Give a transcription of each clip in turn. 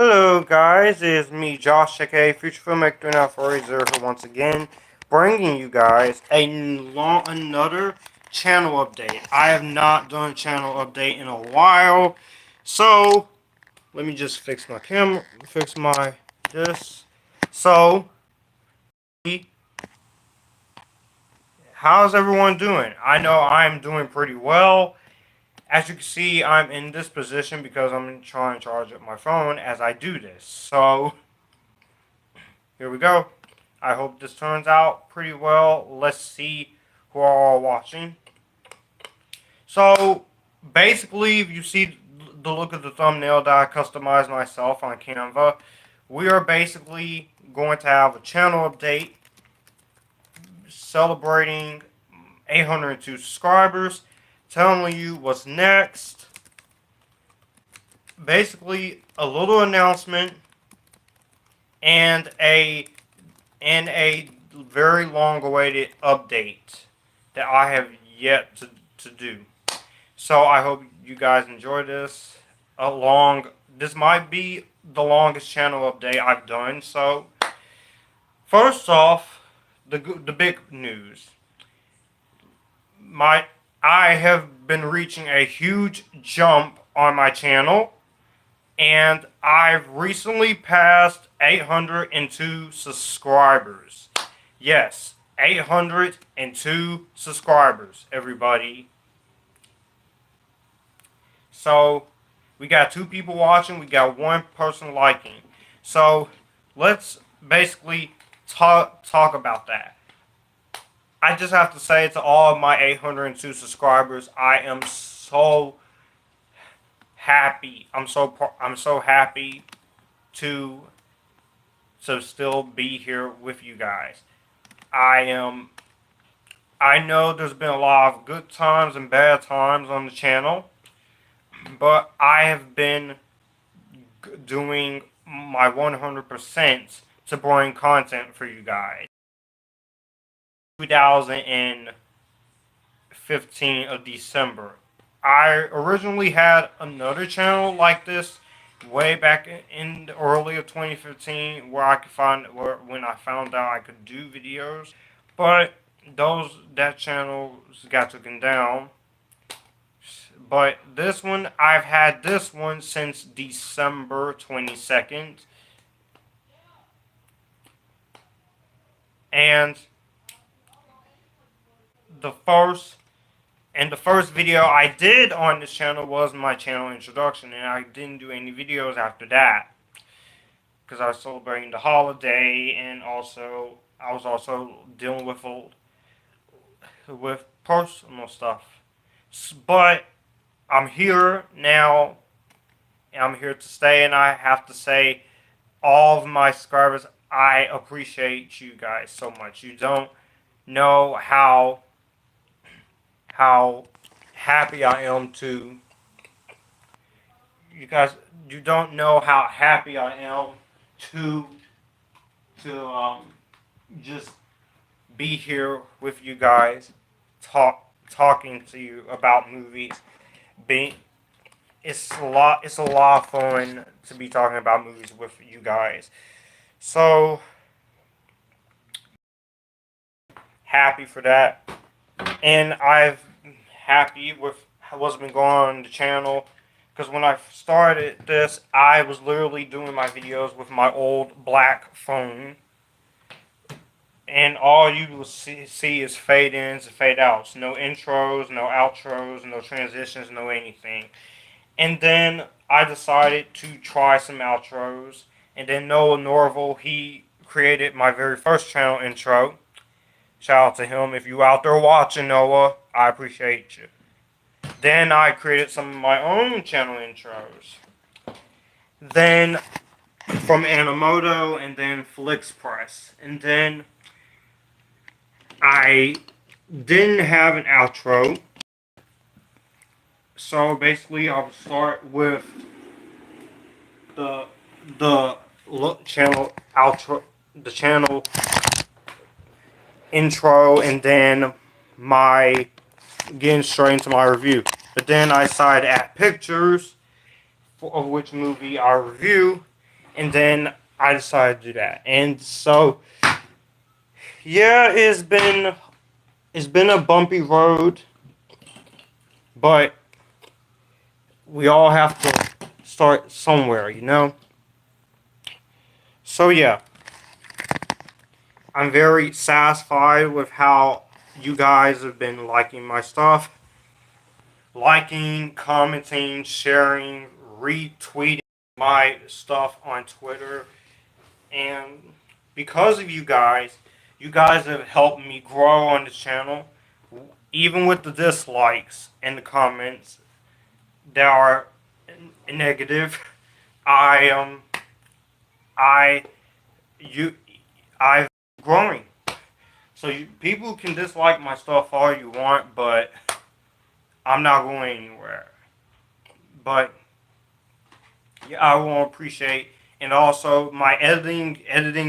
Hello guys, it's me Josh aka Future Filmmaker 3940 here once again, bringing you guys another channel update. I have not done a channel update in a while, so let me just fix my camera, this. So, how's everyone doing? I know I'm doing pretty well. As you can see, I'm in this position because I'm trying to charge up my phone as I do this. So, here we go. I hope this turns out pretty well. Let's see who are all watching. So, basically, if you see the look of the thumbnail that I customized myself on Canva, we are basically going to have a channel update celebrating 802 subscribers, telling you what's next. Basically, a little announcement and a very long-awaited update that I have yet to do. So I hope you guys enjoy this. This might be the longest channel update I've done. So first off, the big news. I have been reaching a huge jump on my channel, and I've recently passed 802 subscribers. Yes, 802 subscribers, everybody. So, we got 2 people watching, we got 1 person liking. So, let's basically talk about that. I just have to say to all of my 802 subscribers, I am so happy. I'm so happy to still be here with you guys. I know there's been a lot of good times and bad times on the channel, but I have been doing my 100% to bring content for you guys. 2015 of December. I originally had another channel like this way back in the early of 2015 where I could when I found out I could do videos, but that channel got taken down. But this one, I've had this one since December 22nd. And the first video I did on this channel was my channel introduction, and I didn't do any videos after that because I was celebrating the holiday, and also I was also dealing with personal stuff. But I'm here now, and I'm here to stay, and I have to say, all of my subscribers, I appreciate you guys so much. You don't know how happy I am you don't know how happy I am to just be here with you guys, talking to you about movies. It's a lot of fun to be talking about movies with you guys. So happy for that. And I've happy with what's been going on in the channel, because when I started this, I was literally doing my videos with my old black phone, and all you will see is fade ins and fade outs. No intros, no outros, no transitions, no anything. And then I decided to try some outros, and then Noah Norval, he created my very first channel intro. Shout out to him. If you out there watching, Noah, I appreciate you. Then I created some of my own channel intros. Then from Animoto, and then FlixPress. And then I didn't have an outro. So basically I'll start with the channel outro, the channel intro, and then getting straight into my review. But then I decided to add pictures of which movie I review, And then I decided to do that. And so, yeah, it's been a bumpy road, but we all have to start somewhere, you know? So yeah, I'm very satisfied with how you guys have been liking my stuff. Liking, commenting, sharing, retweeting my stuff on Twitter. And because of you guys have helped me grow on the channel. Even with the dislikes and the comments that are negative, I I you I've growing. So people can dislike my stuff all you want, but I'm not going anywhere. But yeah, I will appreciate, and also my editing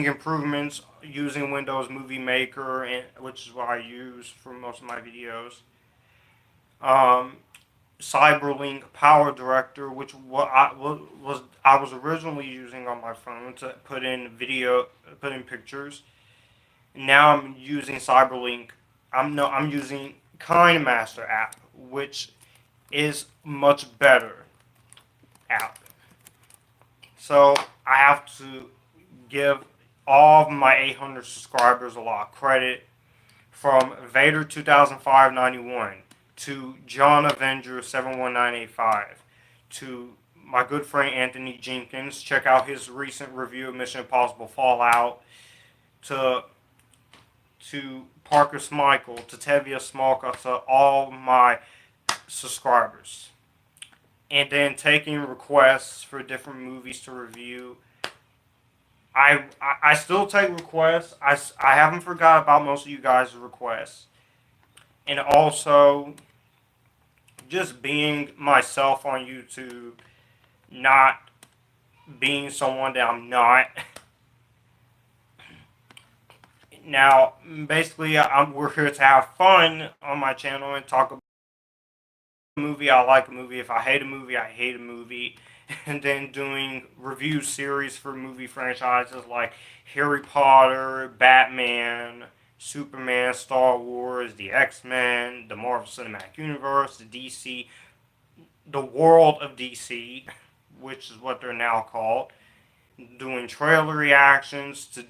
improvements using Windows Movie Maker, and which is what I use for most of my videos. Um, Cyberlink Power Director, which I was originally using on my phone to put in pictures. Now I'm using Cyberlink. I'm using KindMaster app, which is much better app. So I have to give all of my 800 subscribers a lot of credit, from Vader 2005-91 to John Avenger 71985 to my good friend Anthony Jenkins. Check out his recent review of Mission Impossible Fallout. To Parker Smichael, to Tevia Smolka, to all my subscribers. And then taking requests for different movies to review. I still take requests. I haven't forgot about most of you guys' requests. And also, just being myself on YouTube, not being someone that I'm not. Now, basically, we're here to have fun on my channel and talk about a movie. I like a movie. If I hate a movie, I hate a movie. And then doing review series for movie franchises like Harry Potter, Batman, Superman, Star Wars, the X-Men, the Marvel Cinematic Universe, the DC, the world of DC, which is what they're now called. Doing trailer reactions to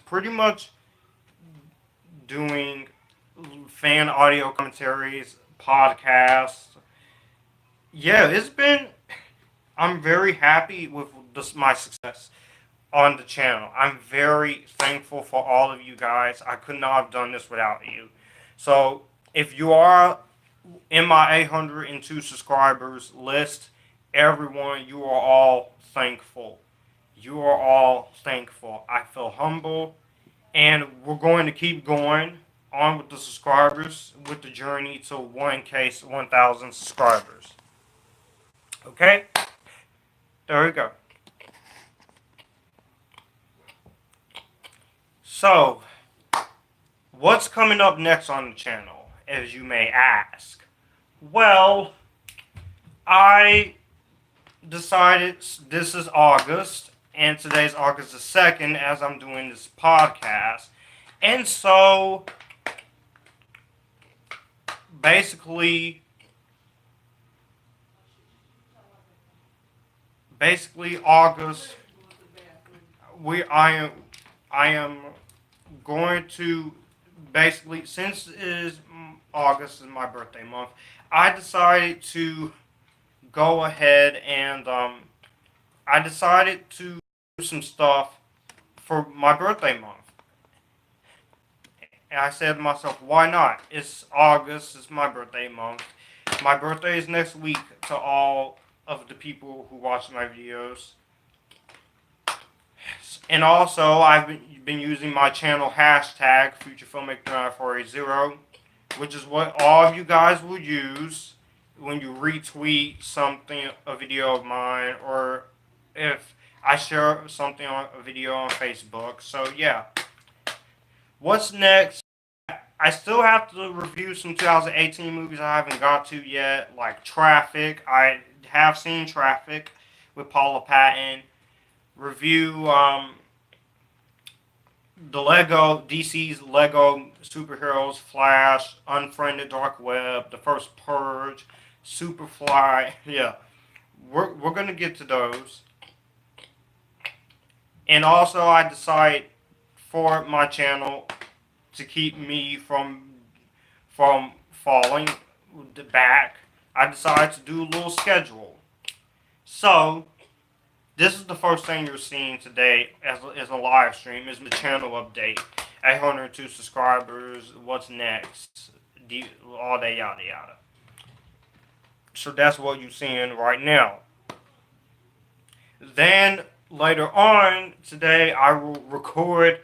pretty much doing fan audio commentaries, podcasts. Yeah, it's been. I'm very happy with my success on the channel. I'm very thankful for all of you guys. I could not have done this without you. So if you are in my 802 subscribers list, everyone, you are all thankful. You are all thankful. I feel humble, and we're going to keep going on with the subscribers with the journey to 1K, 1,000 subscribers. Okay? There we go. So, what's coming up next on the channel, as you may ask? Well, I decided this is August, and today's August the 2nd as I'm doing this podcast. And so, basically August, I am going to basically, since it is August is my birthday month, I decided to go ahead and I decided to do some stuff for my birthday month. And I said to myself, why not? It's August, it's my birthday month. My birthday is next week to all of the people who watch my videos. And also, I've been using my channel hashtag FutureFilmmaker9480, which is what all of you guys will use when you retweet something, a video of mine, or if I share something on a video on Facebook. So yeah, what's next? I still have to review some 2018 movies I haven't got to yet, like Traffic. I have seen Traffic. with Paula Patton. Review the DC's Lego superheroes, Flash, Unfriended Dark Web, The First Purge, Superfly. Yeah, we're gonna get to those. And also, I decide for my channel to keep me from falling back. I decided to do a little schedule. So this is the first thing you're seeing today as a live stream. Is the channel update. 802 subscribers. What's next? All that yada yada. So that's what you're seeing right now. Then later on today, I will record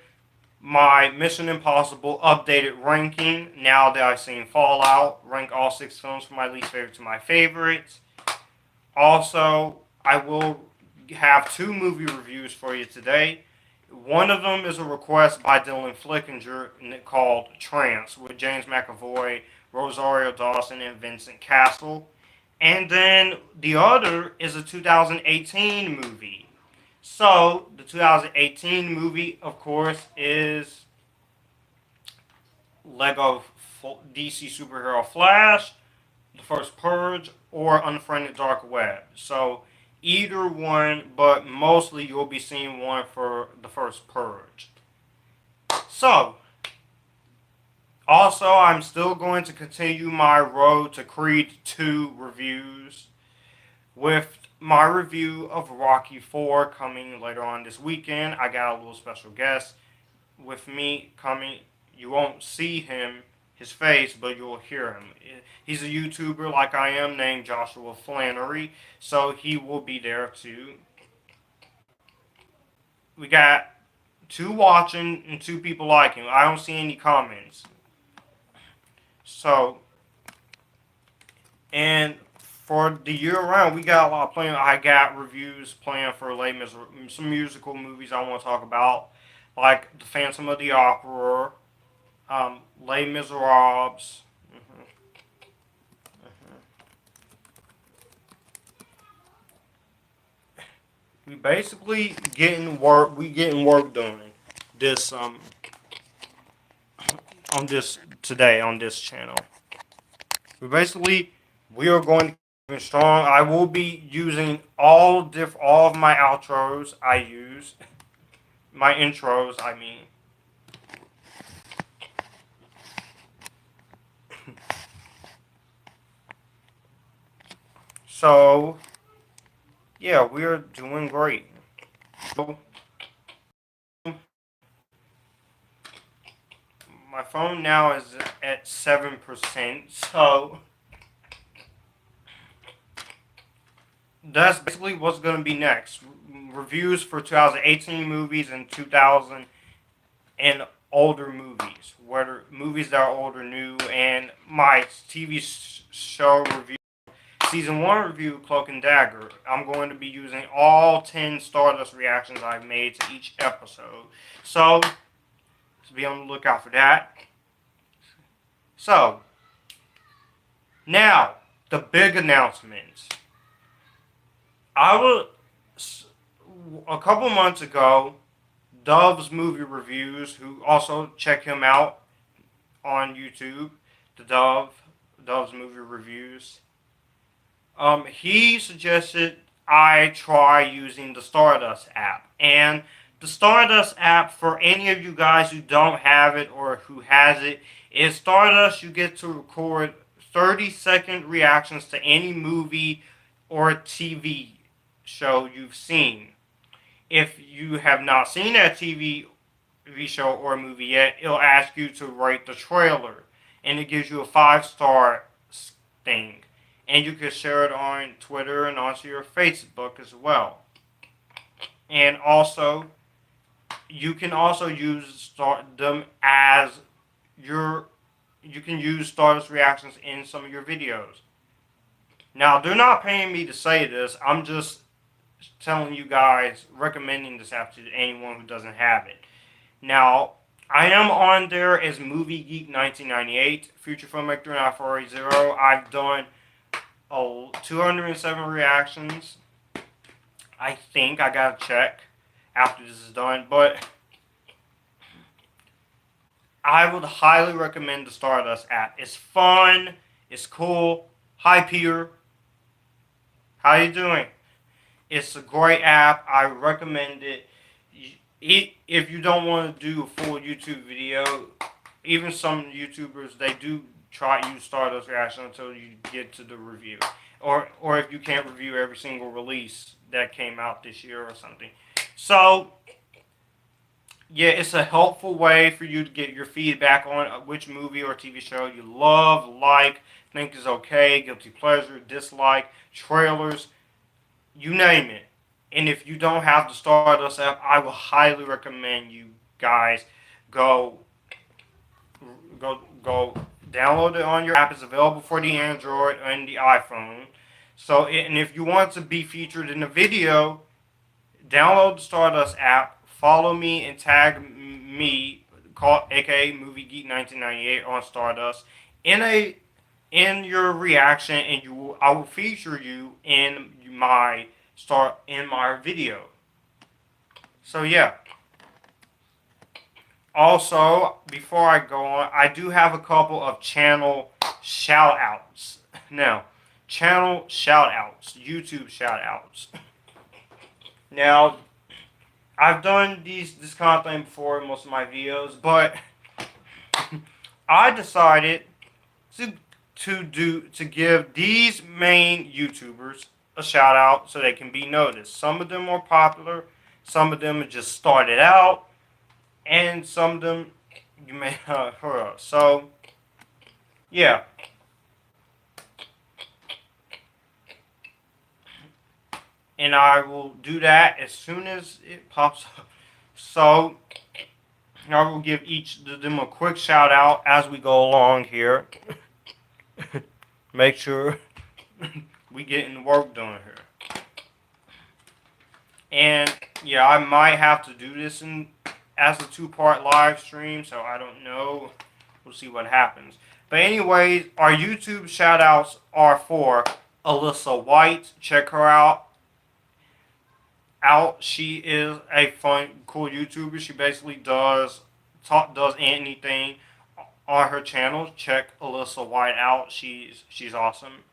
my Mission Impossible updated ranking. Now that I've seen Fallout, rank all 6 films from my least favorite to my favorites. Also, I will have 2 movie reviews for you today. One of them is a request by Dylan Flickinger called Trance with James McAvoy, Rosario Dawson, and Vincent Castle. And then the other is a 2018 movie. So, the 2018 movie, of course, is Lego DC Superhero Flash, The First Purge, or Unfriended Dark Web. So, either one, but mostly you'll be seeing one for The First Purge. So, also, I'm still going to continue my road to Creed 2 reviews with my review of Rocky 4 coming later on this weekend. I got a little special guest with me coming. You won't see his face, but you'll hear him. He's a YouTuber like I am named Joshua Flannery, so he will be there too. We got 2 watching and 2 people liking. I don't see any comments. So, and for the year round, we got a lot playing. I got reviews planned for some musical movies I want to talk about, like The Phantom of the Opera, Les Miserables. We basically getting work. We getting work done. This on this today on this channel. We are going to keep strong. I will be using all of my outros I use. My intros, I mean. So, yeah, we are doing great. So, my phone now is at 7%, so that's basically what's going to be next. Reviews for 2018 movies and 2000 and older movies, whether movies that are old or new, and my TV show review, season 1 review, Cloak and Dagger. I'm going to be using all 10 Stardust reactions I've made to each episode. So be on the lookout for that. So, now, the big announcements. A couple months ago, Dove's Movie Reviews, who also check him out on YouTube, Dove's Movie Reviews, he suggested I try using the Stardust app. And the Stardust app, for any of you guys who don't have it or who has it, is Stardust. You get to record 30-second reactions to any movie or TV show you've seen. If you have not seen that TV show or movie yet, it'll ask you to rate the trailer. And it gives you a 5-star thing. And you can share it on Twitter and onto your Facebook as well. And also, you can also use them as you can use Stardust reactions in some of your videos. Now, they're not paying me to say this. I'm just telling you guys, recommending this app to anyone who doesn't have it. Now, I am on there as Movie Geek 1998, Future Filmmaker 9480. I've done 207 reactions. I think I gotta check after this is done, but I would highly recommend the Stardust app. It's fun, it's cool. Hi Peter, how you doing? It's a great app. I recommend it. If you don't want to do a full YouTube video, even some YouTubers, they do try to use Stardust Reaction until you get to the review. Or if you can't review every single release that came out this year or something. So, yeah, it's a helpful way for you to get your feedback on which movie or TV show you love, like, think is okay, guilty pleasure, dislike, trailers, you name it. And if you don't have the Stardust app, I will highly recommend you guys go go download it on your app. It's available for the Android and the iPhone. So, and if you want to be featured in a video, download the Stardust app. Follow me and tag me, aka Movie Geek 1998 on Stardust in your reaction, and I will feature you in my video. So yeah. Also, before I go on, I do have a couple of channel shout outs. Now, channel shout outs, YouTube shout outs. Now, I've done this kind of thing before in most of my videos, but I decided to give these main YouTubers a shout out so they can be noticed. Some of them are popular, some of them just started out, and some of them you may have heard of. So, yeah. And I will do that as soon as it pops up. So, I will give each of them a quick shout out as we go along here. Make sure we getting the work done here. And yeah, I might have to do this as a 2-part live stream, so I don't know. We'll see what happens. But anyways, our YouTube shout outs are for Alyssa White. Check her out. She is a fun, cool YouTuber. She basically does anything on her channel. Check Alyssa White out. She's awesome.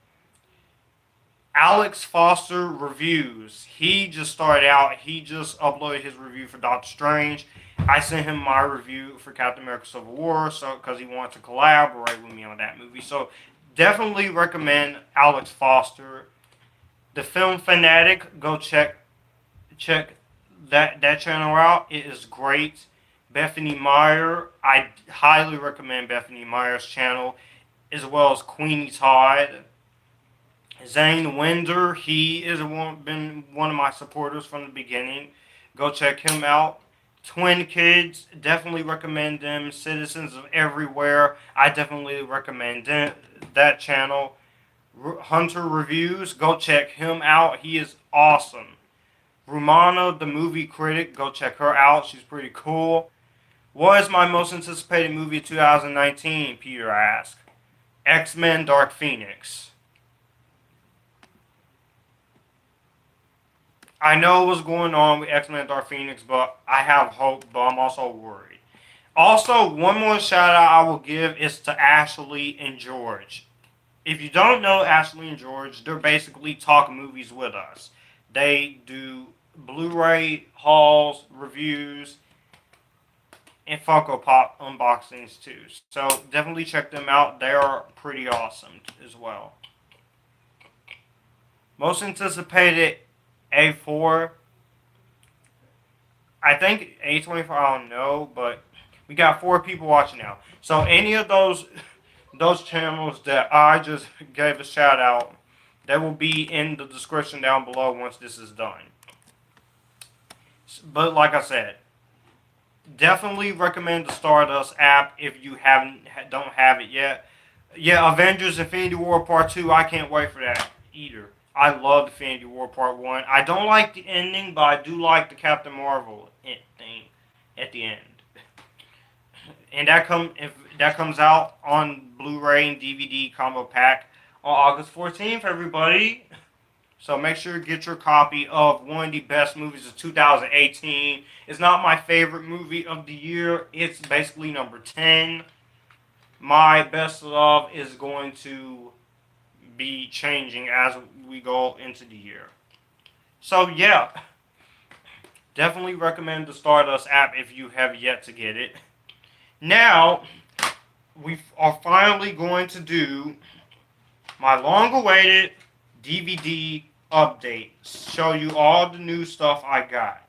Alex Foster Reviews. He just started out. He just uploaded his review for Doctor Strange. I sent him my review for Captain America Civil War, because he wanted to collaborate with me on that movie. So definitely recommend Alex Foster. The Film Fanatic. Go check that channel out. It is great. Bethany Meyer. I highly recommend Bethany Meyer's channel, as well as Queenie Todd. Zane Winder, he is been one of my supporters from the beginning. Go check him out. Twin Kids, definitely recommend them. Citizens of Everywhere, I definitely recommend that channel. Hunter Reviews, go check him out. He is awesome. Rumana, the movie critic, go check her out. She's pretty cool. What is my most anticipated movie of 2019? Peter asked. X-Men Dark Phoenix. I know what's going on with X-Men Dark Phoenix, but I have hope, but I'm also worried. Also, one more shout out I will give is to Ashley and George. If you don't know Ashley and George, they're basically Talk Movies with us. They do Blu-ray hauls, reviews, and Funko Pop unboxings too. So definitely check them out. They are pretty awesome as well. Most anticipated A4. I think A24, I don't know, but we got 4 people watching now. So any of those channels that I just gave a shout out, they will be in the description down below once this is done. But like I said, definitely recommend the Stardust app if you don't have it yet. Yeah, Avengers Infinity War Part 2, I can't wait for that either. I love Infinity War Part 1. I don't like the ending, but I do like the Captain Marvel thing at the end. And if that comes out on Blu-ray and DVD combo pack on August 14th, everybody. So make sure you get your copy of one of the best movies of 2018. It's not my favorite movie of the year. It's basically number 10. My best love is going to be changing as we go into the year. So yeah, definitely recommend the Stardust app if you have yet to get it. Now, we are finally going to do my long-awaited DVD update. Show you all the new stuff I got.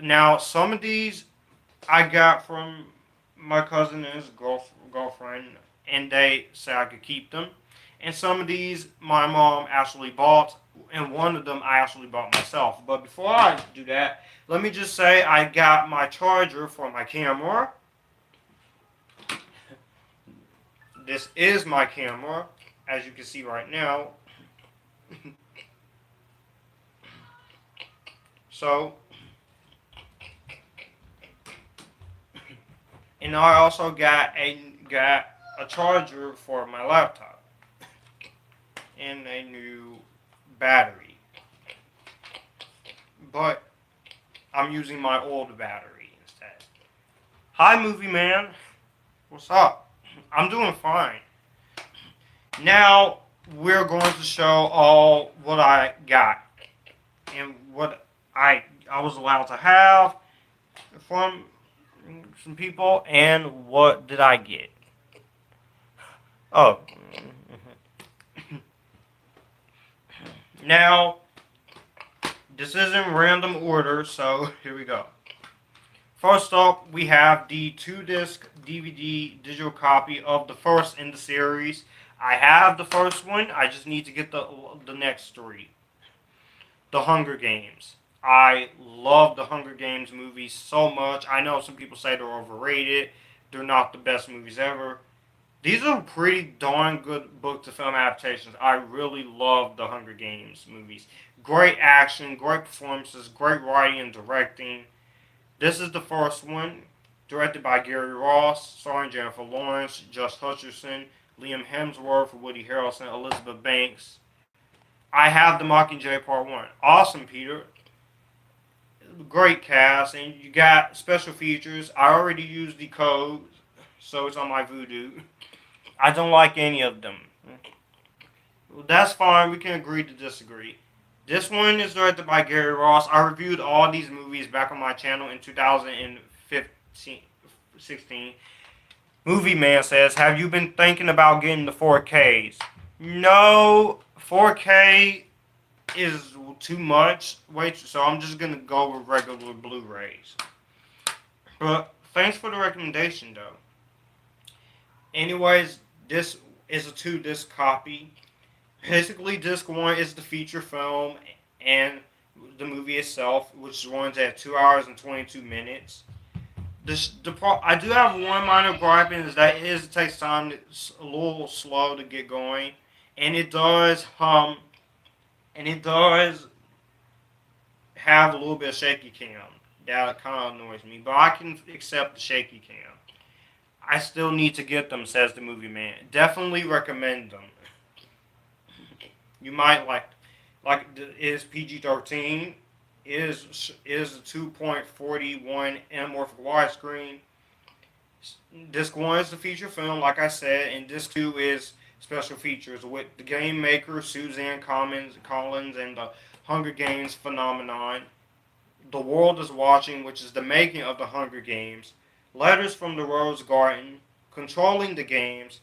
Now, some of these I got from my cousin and his girlfriend, and they said I could keep them. And some of these my mom actually bought, and one of them I actually bought myself. But before I do that, let me just say I got my charger for my camera. This is my camera, as you can see right now. So, and I also got a charger for my laptop and a new battery. But I'm using my old battery instead. Hi, Movie Man. What's up? I'm doing fine. Now we're going to show all what I got and what I was allowed to have from some people, and what did I get? Oh. Now, this is in random order, so here we go. First up, we have the 2-disc DVD digital copy of the first in the series. I have the first one, I just need to get the next 3. The Hunger Games. I love the Hunger Games movies so much. I know some people say they're overrated. They're not the best movies ever. These are pretty darn good book to film adaptations. I really love the Hunger Games movies. Great action, great performances, great writing and directing. This is the first one, directed by Gary Ross, starring Jennifer Lawrence, Josh Hutcherson, Liam Hemsworth, Woody Harrelson, Elizabeth Banks. I have the Mockingjay Part 1. Awesome, Peter. Great cast, and you got special features. I already used the code, so it's on my Vudu. I don't like any of them. Well, that's fine. We can agree to disagree. This one is directed by Gary Ross. I reviewed all these movies back on my channel in 2016. Movie Man says, have you been thinking about getting the 4Ks? No, 4K is too much. Wait, so I'm just going to go with regular Blu-rays. But thanks for the recommendation, though. Anyways, this is a 2-disc copy. Basically, disc 1 is the feature film and the movie itself, which runs at 2 hours and 22 minutes. I do have one minor gripe, and is that it takes time. It's a little slow to get going, and it does hum, and it does have a little bit of shaky cam. That kind of annoys me, but I can accept the shaky cam. I still need to get them, says the Movie Man. Definitely recommend them. You might like it is PG-13. Is a 2.41 anamorphic widescreen. Disc 1 is the feature film, like I said, and Disc 2 is special features with the game maker Suzanne Collins and the Hunger Games phenomenon. The World is Watching, which is the making of the Hunger Games. Letters from the Rose Garden, Controlling the Games,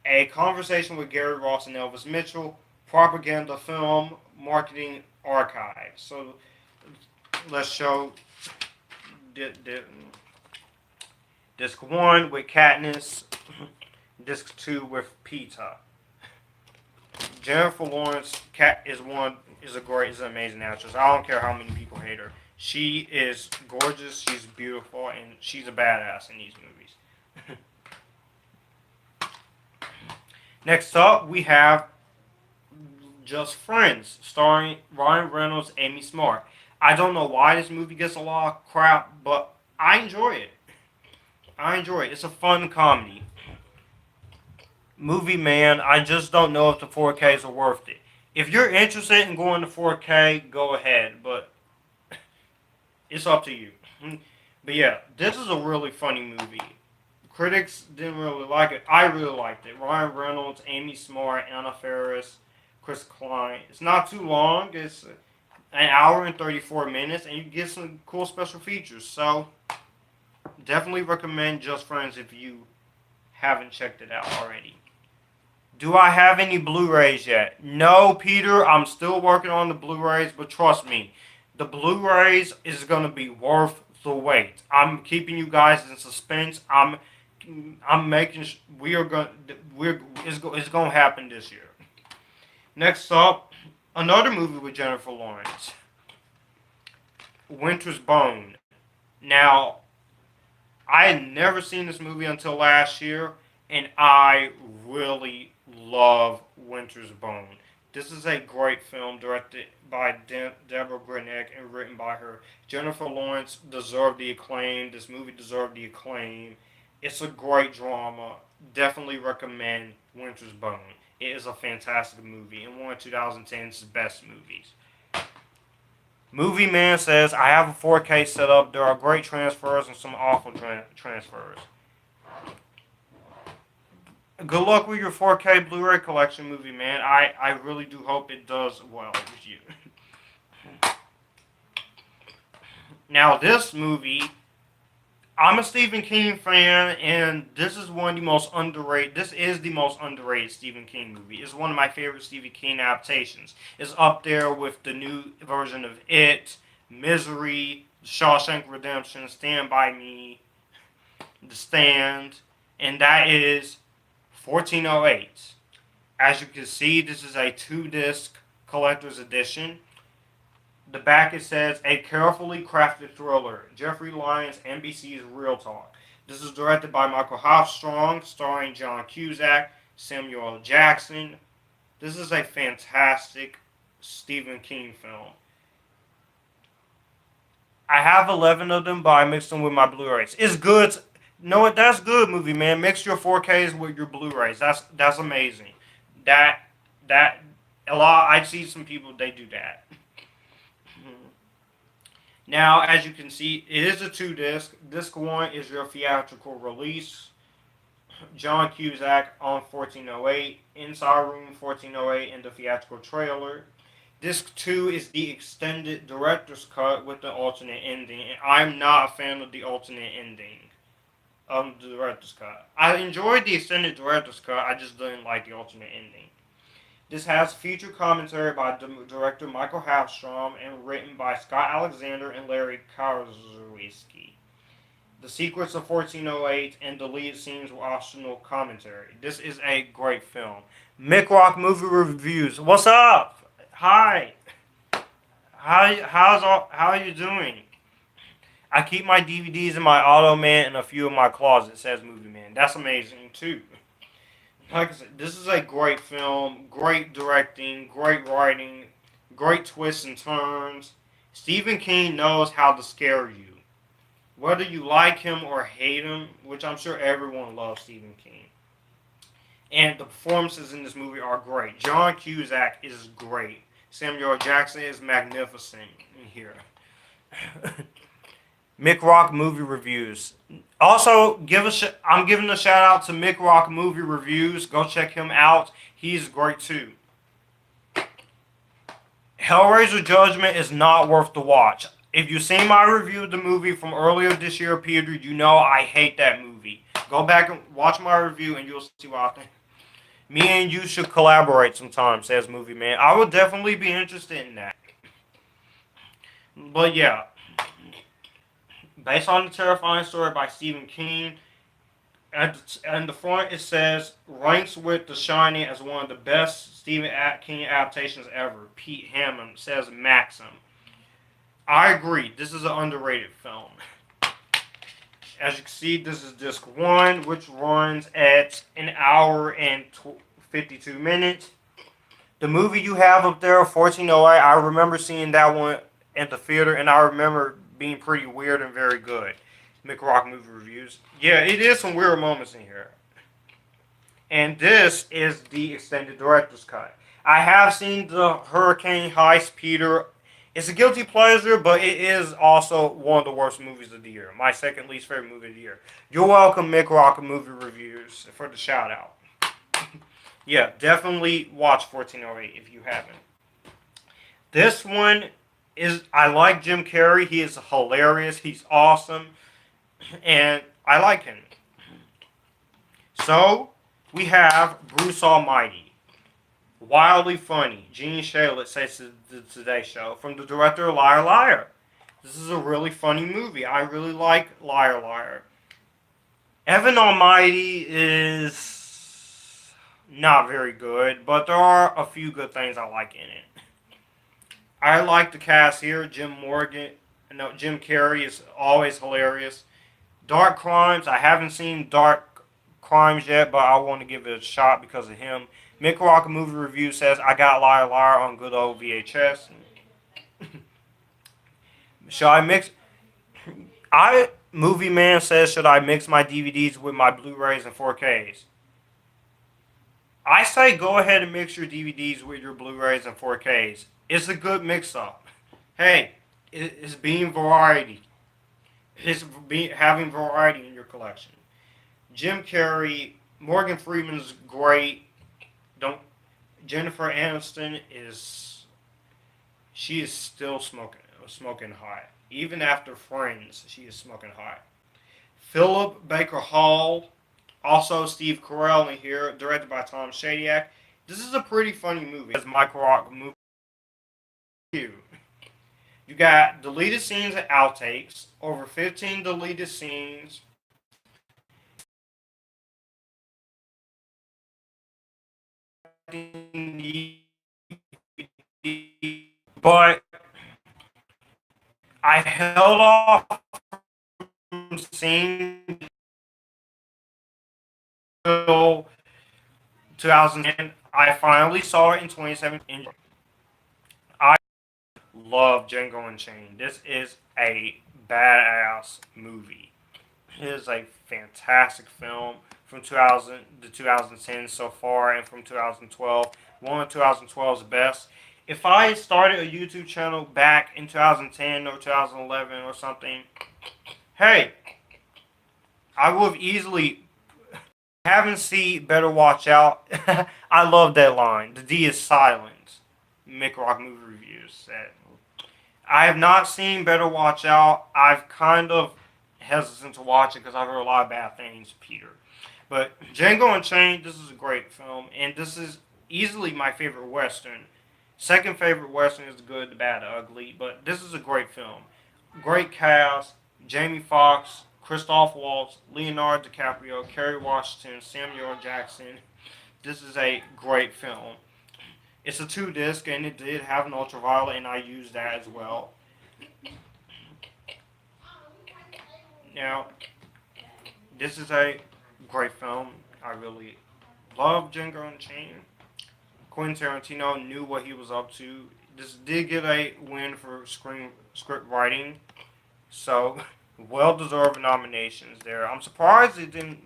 A Conversation with Gary Ross and Elvis Mitchell, Propaganda Film, Marketing Archive. So let's show Disc 1 with Katniss, Disc 2 with Peeta. Jennifer Lawrence is an amazing actress. I don't care how many people hate her. She is gorgeous, she's beautiful, and she's a badass in these movies. Next up, we have Just Friends, starring Ryan Reynolds, Amy Smart. I don't know why this movie gets a lot of crap, but I enjoy it. It's a fun comedy. Movie Man, I just don't know if the 4Ks are worth it. If you're interested in going to 4K, go ahead, but it's up to you. But yeah, this is a really funny movie. Critics didn't really like it. I really liked it. Ryan Reynolds, Amy Smart, Anna Faris, Chris Klein. It's not too long. It's an hour and 34 minutes, and you get some cool special features. So definitely recommend Just Friends if you haven't checked it out already. Do I have any Blu-rays yet? No, Peter. I'm still working on the Blu-rays, but trust me, the Blu-rays is gonna be worth the wait. I'm keeping you guys in suspense. I'm making we are going it's gonna happen this year. Next up, another movie with Jennifer Lawrence, Winter's Bone. Now, I had never seen this movie until last year, and I really love Winter's Bone. This is a great film directed by Deborah Grenick and written by her. Jennifer Lawrence deserved the acclaim. This movie deserved the acclaim. It's a great drama. Definitely recommend Winter's Bone. It is a fantastic movie and one of 2010's best movies. Movie Man says, I have a 4K setup. There are great transfers and some awful transfers. Good luck with your 4K Blu-ray collection, Movie Man. I really do hope it does well with you. Now, this movie, I'm a Stephen King fan, and this is one of the most underrated. This is the most underrated Stephen King movie. It's one of my favorite Stephen King adaptations. It's up there with the new version of It, Misery, Shawshank Redemption, Stand By Me, The Stand, and that is 1408. As you can see, this is a 2-disc collector's edition. The back it says, a carefully crafted thriller. Jeffrey Lyons, NBC's Real Talk. This is directed by Michael Hofstrong, starring John Cusack, Samuel L. Jackson. This is a fantastic Stephen King film. I have 11 of them, but I mixed them with my Blu-rays. It's good. No, that's good, Movie Man. Mix your 4Ks with your Blu-rays. That's amazing. That a lot. I see some people they do that. Now, as you can see, it is a 2-disc. Disc 1 is your theatrical release. John Cusack on 1408, Inside Room 1408, and the theatrical trailer. Disc 2 is the extended director's cut with the alternate ending, and I'm not a fan of the alternate ending of the director's cut. I enjoyed the extended director's cut, I just didn't like the alternate ending. This has feature commentary by director Michael Hafstrom and written by Scott Alexander and Larry Karaszewski. The sequence of 1408 and deleted scenes were optional commentary. This is a great film. Mick Rock Movie Reviews. What's up? Hi. How are you doing? I keep my DVDs in my Ottoman and a few in my closet, says Movie Man. That's amazing, too. Like I said, this is a great film, great directing, great writing, great twists and turns. Stephen King knows how to scare you. Whether you like him or hate him, which I'm sure everyone loves Stephen King. And the performances in this movie are great. John Cusack is great. Samuel Jackson is magnificent in here. Mick Rock Movie Reviews. Also, I'm giving a shout out to Mick Rock Movie Reviews. Go check him out. He's great too. Hellraiser Judgment is not worth the watch. If you've seen my review of the movie from earlier this year, Peter, you know I hate that movie. Go back and watch my review and you'll see what I think. Me and you should collaborate sometime, says Movie Man. I would definitely be interested in that. But yeah. Based on the terrifying story by Stephen King, and the front it says, ranks with The Shining as one of the best Stephen King adaptations ever. Pete Hammond says Maxim. I agree. This is an underrated film. As you can see, this is disc 1, which runs at an hour and 52 minutes. The movie you have up there, 1408, I remember seeing that one at the theater, and I remember being pretty weird and very good. Mick Rock Movie Reviews. Yeah, it is some weird moments in here. And this is the extended director's cut. I have seen the Hurricane Heist, Peter. It's a guilty pleasure, but it is also one of the worst movies of the year. My second least favorite movie of the year. You're welcome, Mick Rock Movie Reviews, for the shout out. Yeah, definitely watch 1408 if you haven't. This one is, I like Jim Carrey. He is hilarious. He's awesome. And I like him. So, we have Bruce Almighty. Wildly funny. Gene Shalit says to the Today Show from the director of Liar Liar. This is a really funny movie. I really like Liar Liar. Evan Almighty is not very good, but there are a few good things I like in it. I like the cast here. Jim Carrey is always hilarious. Dark Crimes. I haven't seen Dark Crimes yet, but I want to give it a shot because of him. Mick Rock Movie Review says I got Liar Liar on good old VHS. Should I mix? Movie Man says, should I mix my DVDs with my Blu-rays and 4Ks? I say go ahead and mix your DVDs with your Blu-rays and 4Ks. It's a good mix-up. Hey, it's being variety. It's having variety in your collection. Jim Carrey, Morgan Freeman's great. Jennifer Aniston she is still smoking hot. Even after Friends, she is smoking hot. Philip Baker Hall, also Steve Carell in here, directed by Tom Shadyac. This is a pretty funny movie. It's Michael Rock movie. You got deleted scenes and outtakes, over 15 deleted scenes. But I held off from seeing until 2010. I finally saw it in 2017. I love Django Unchained. This is a badass movie. It is a fantastic film from 2000 to 2010 so far, and from 2012. One of 2012's best. If I started a YouTube channel back in 2010 or 2011 or something, hey, I would have easily. Haven't seen Better Watch Out. I love that line. The D is silent. Mick Rock Movie Reviews said. I have not seen Better Watch Out. I've kind of hesitant to watch it because I've heard a lot of bad things, Peter. But Django Unchained, this is a great film, and this is easily my favorite Western. Second favorite Western is The Good, the Bad, the Ugly, but this is a great film. Great cast, Jamie Foxx, Christoph Waltz, Leonardo DiCaprio, Kerry Washington, Samuel Jackson. This is a great film. It's a 2-disc, and it did have an ultraviolet, and I used that as well. Now, this is a great film. I really love Django Unchained. Quentin Tarantino knew what he was up to. This did get a win for script writing, so well-deserved nominations there. I'm surprised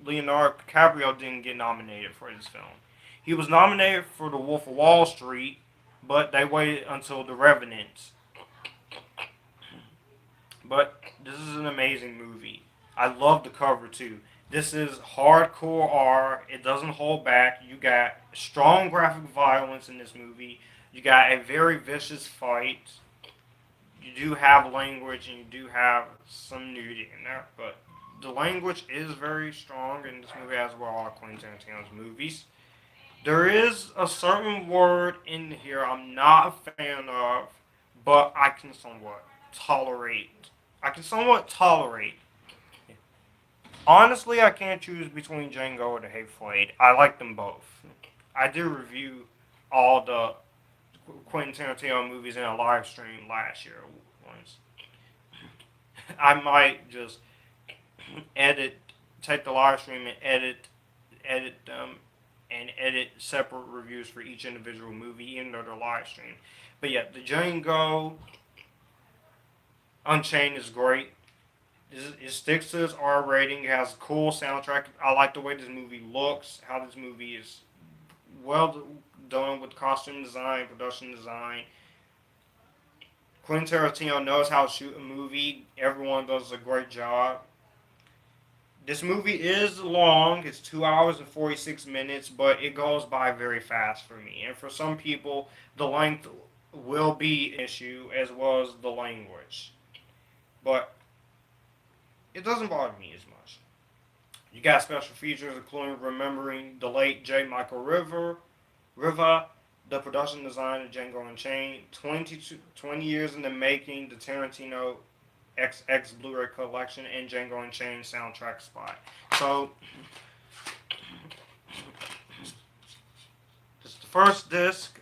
Leonardo DiCaprio didn't get nominated for this film. He was nominated for The Wolf of Wall Street, but they waited until The Revenant. But this is an amazing movie. I love the cover too. This is hardcore R. It doesn't hold back. You got strong graphic violence in this movie. You got a very vicious fight. You do have language and you do have some nudity in there, but the language is very strong in this movie, as well as Quentin Tarantino's movies. There is a certain word in here I'm not a fan of, but I can somewhat tolerate. Honestly, I can't choose between Django or The Hateful Eight. I like them both. I did review all the Quentin Tarantino movies in a live stream last year once. I might just take the live stream and edit them, and edit separate reviews for each individual movie, even though they're live stream. But yeah, the Django Unchained is great. It sticks to its R rating. It has a cool soundtrack. I like the way this movie looks, how this movie is well done with costume design, production design. Quentin Tarantino knows how to shoot a movie. Everyone does a great job. This movie is long. It's 2 hours and 46 minutes, but it goes by very fast for me. And for some people, the length will be an issue as well as the language. But it doesn't bother me as much. You got special features including remembering the late J. Michael Riva, the production design of Django Unchained, 20 years in the making, the Tarantino XX Blu-ray collection, and Django Unchained soundtrack spot. So, this is the first disc,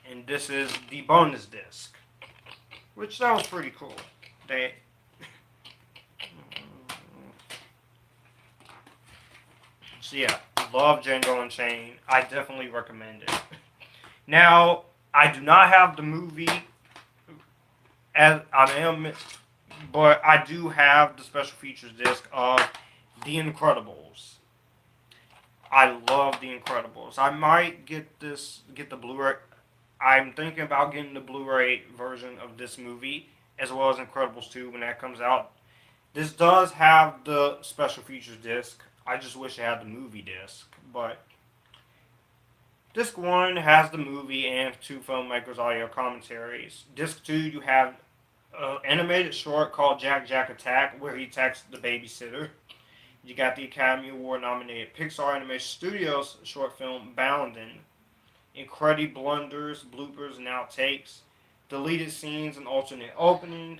and this is the bonus disc, which that was pretty cool. They So yeah, love Django Unchained. I definitely recommend it. Now, I do not have the movie as I am, but I do have the special features disc of The Incredibles. I love The Incredibles. I might get the Blu-ray. I'm thinking about getting the Blu-ray version of this movie as well as Incredibles 2 when that comes out. This does have the special features disc. I just wish it had the movie disc, but disc 1 has the movie and 2 filmmakers' audio commentaries. Disc 2, you have an animated short called Jack Jack Attack, where he attacks the babysitter. You got the Academy Award nominated Pixar Animation Studios short film Boundin', Incredible blunders, bloopers, and outtakes, deleted scenes and alternate opening,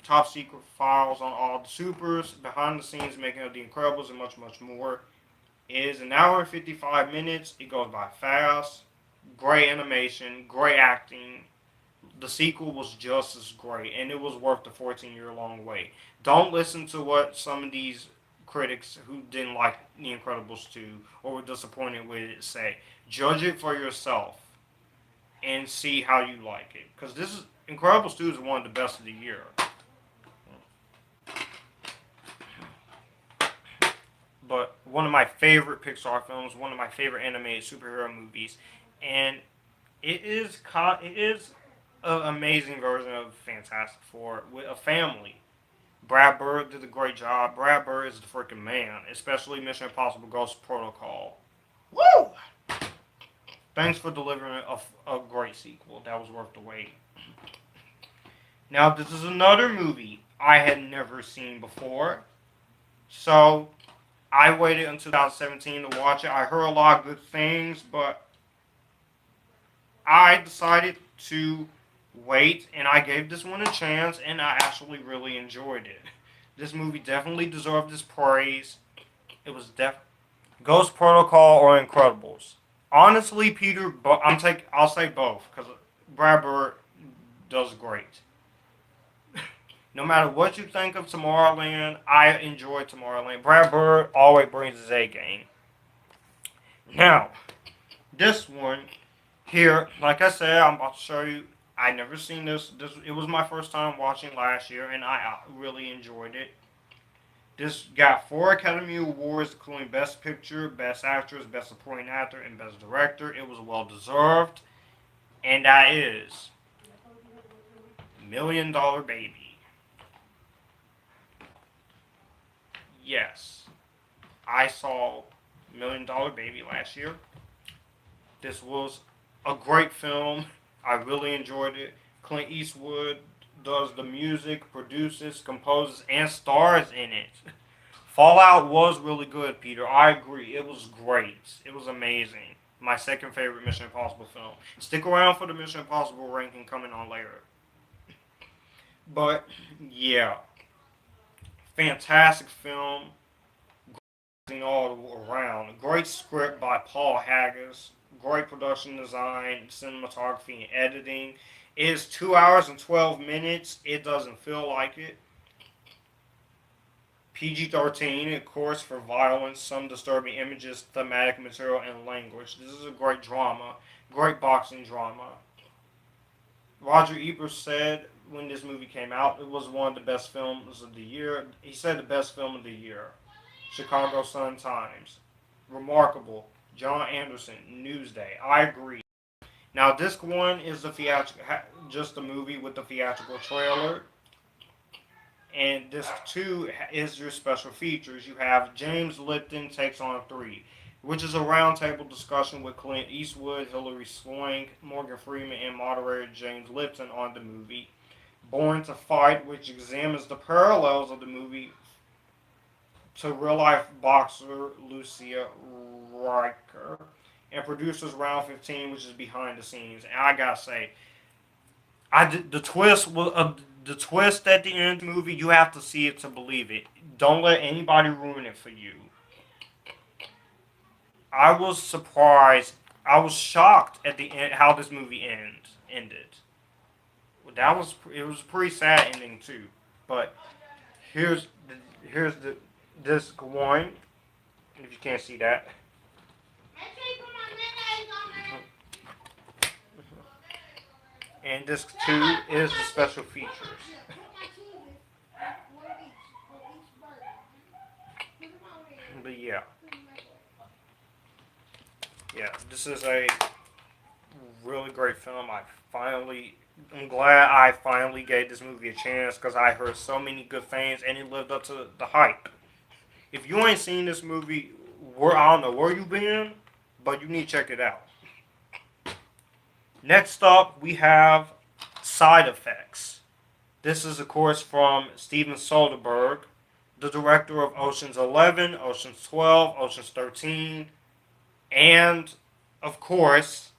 top secret files on all the supers, behind the scenes making of The Incredibles, and much, much more. It is an hour and 55 minutes. It goes by fast. Great animation, great acting. The sequel was just as great, and it was worth the 14-year-long wait. Don't listen to what some of these critics who didn't like The Incredibles 2 or were disappointed with it say. Judge it for yourself and see how you like it. Because this is Incredibles 2 is one of the best of the year. But one of my favorite Pixar films, one of my favorite animated superhero movies, and it is an amazing version of Fantastic Four with a family. Brad Bird did a great job. Brad Bird is the freaking man, especially Mission Impossible Ghost Protocol. Woo! Thanks for delivering a great sequel. That was worth the wait. Now, this is another movie I had never seen before. So, I waited until 2017 to watch it. I heard a lot of good things, but I decided to wait, and I gave this one a chance, and I actually really enjoyed it. This movie definitely deserved its praise. It was Ghost Protocol or Incredibles. Honestly, Peter, I'll say both because Brad Bird does great. No matter what you think of Tomorrowland, I enjoy Tomorrowland. Brad Bird always brings his A game. Now, this one here, like I said, I'm about to show you. I never seen this. It was my first time watching last year, and I really enjoyed it. This got 4 Academy Awards, including Best Picture, Best Actress, Best Supporting Actor, and Best Director. It was well deserved, and that is $1 Million Baby. Yes, I saw $1 Million Baby last year. This was a great film. I really enjoyed it. Clint Eastwood does the music, produces, composes, and stars in it. Fallout was really good, Peter. I agree. It was great. It was amazing. My second favorite Mission Impossible film. Stick around for the Mission Impossible ranking coming on later. But, yeah. Fantastic film. All around. Great script by Paul Haggis. Great production design, cinematography, and editing. It is 2 hours and 12 minutes. It doesn't feel like it. PG-13, of course, for violence, some disturbing images, thematic material, and language. This is a great drama. Great boxing drama. Roger Ebert said when this movie came out, it was one of the best films of the year. He said the best film of the year. Chicago Sun-Times. Remarkable. John Anderson, Newsday. I agree. Now, disc one is the theatrical, just the movie with the theatrical trailer, and disc two is your special features. You have James Lipton takes on three, which is a roundtable discussion with Clint Eastwood, Hilary Swank, Morgan Freeman, and moderator James Lipton on the movie. Born to Fight, which examines the parallels of the movie to real life boxer Lucia Riker, and producers Round 15, which is behind the scenes. And I gotta say, the twist was the twist at the end of the movie. You have to see it to believe it. Don't let anybody ruin it for you. I was surprised. I was shocked at the end how this movie ended. That was it was a pretty sad ending too. But here's the disc one. If you can't see that. And disc two is the special features. But yeah, this is a really great film. I'm glad I finally gave this movie a chance because I heard so many good things and it lived up to the hype. If you ain't seen this movie, I don't know where you been, but you need to check it out. Next up, we have Side Effects. This is, of course, from Steven Soderbergh, the director of Ocean's 11, Ocean's 12, Ocean's 13, and, of course,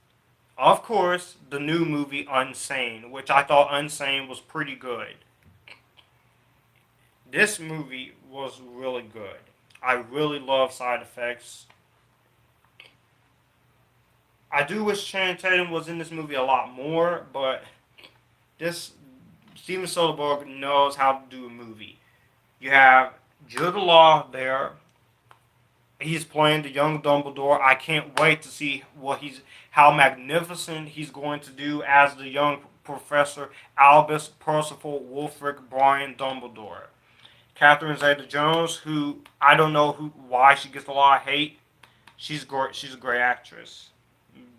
the new movie Unsane, which I thought Unsane was pretty good. This movie was really good. I really love Side Effects. I do wish Channing Tatum was in this movie a lot more, but this Steven Soderbergh knows how to do a movie. You have Jude Law there. He's playing the young Dumbledore. I can't wait to see how magnificent he's going to do as the young Professor Albus Percival Wulfric Brian Dumbledore. Catherine Zeta-Jones, who I don't know why she gets a lot of hate. She's great. She's a great actress.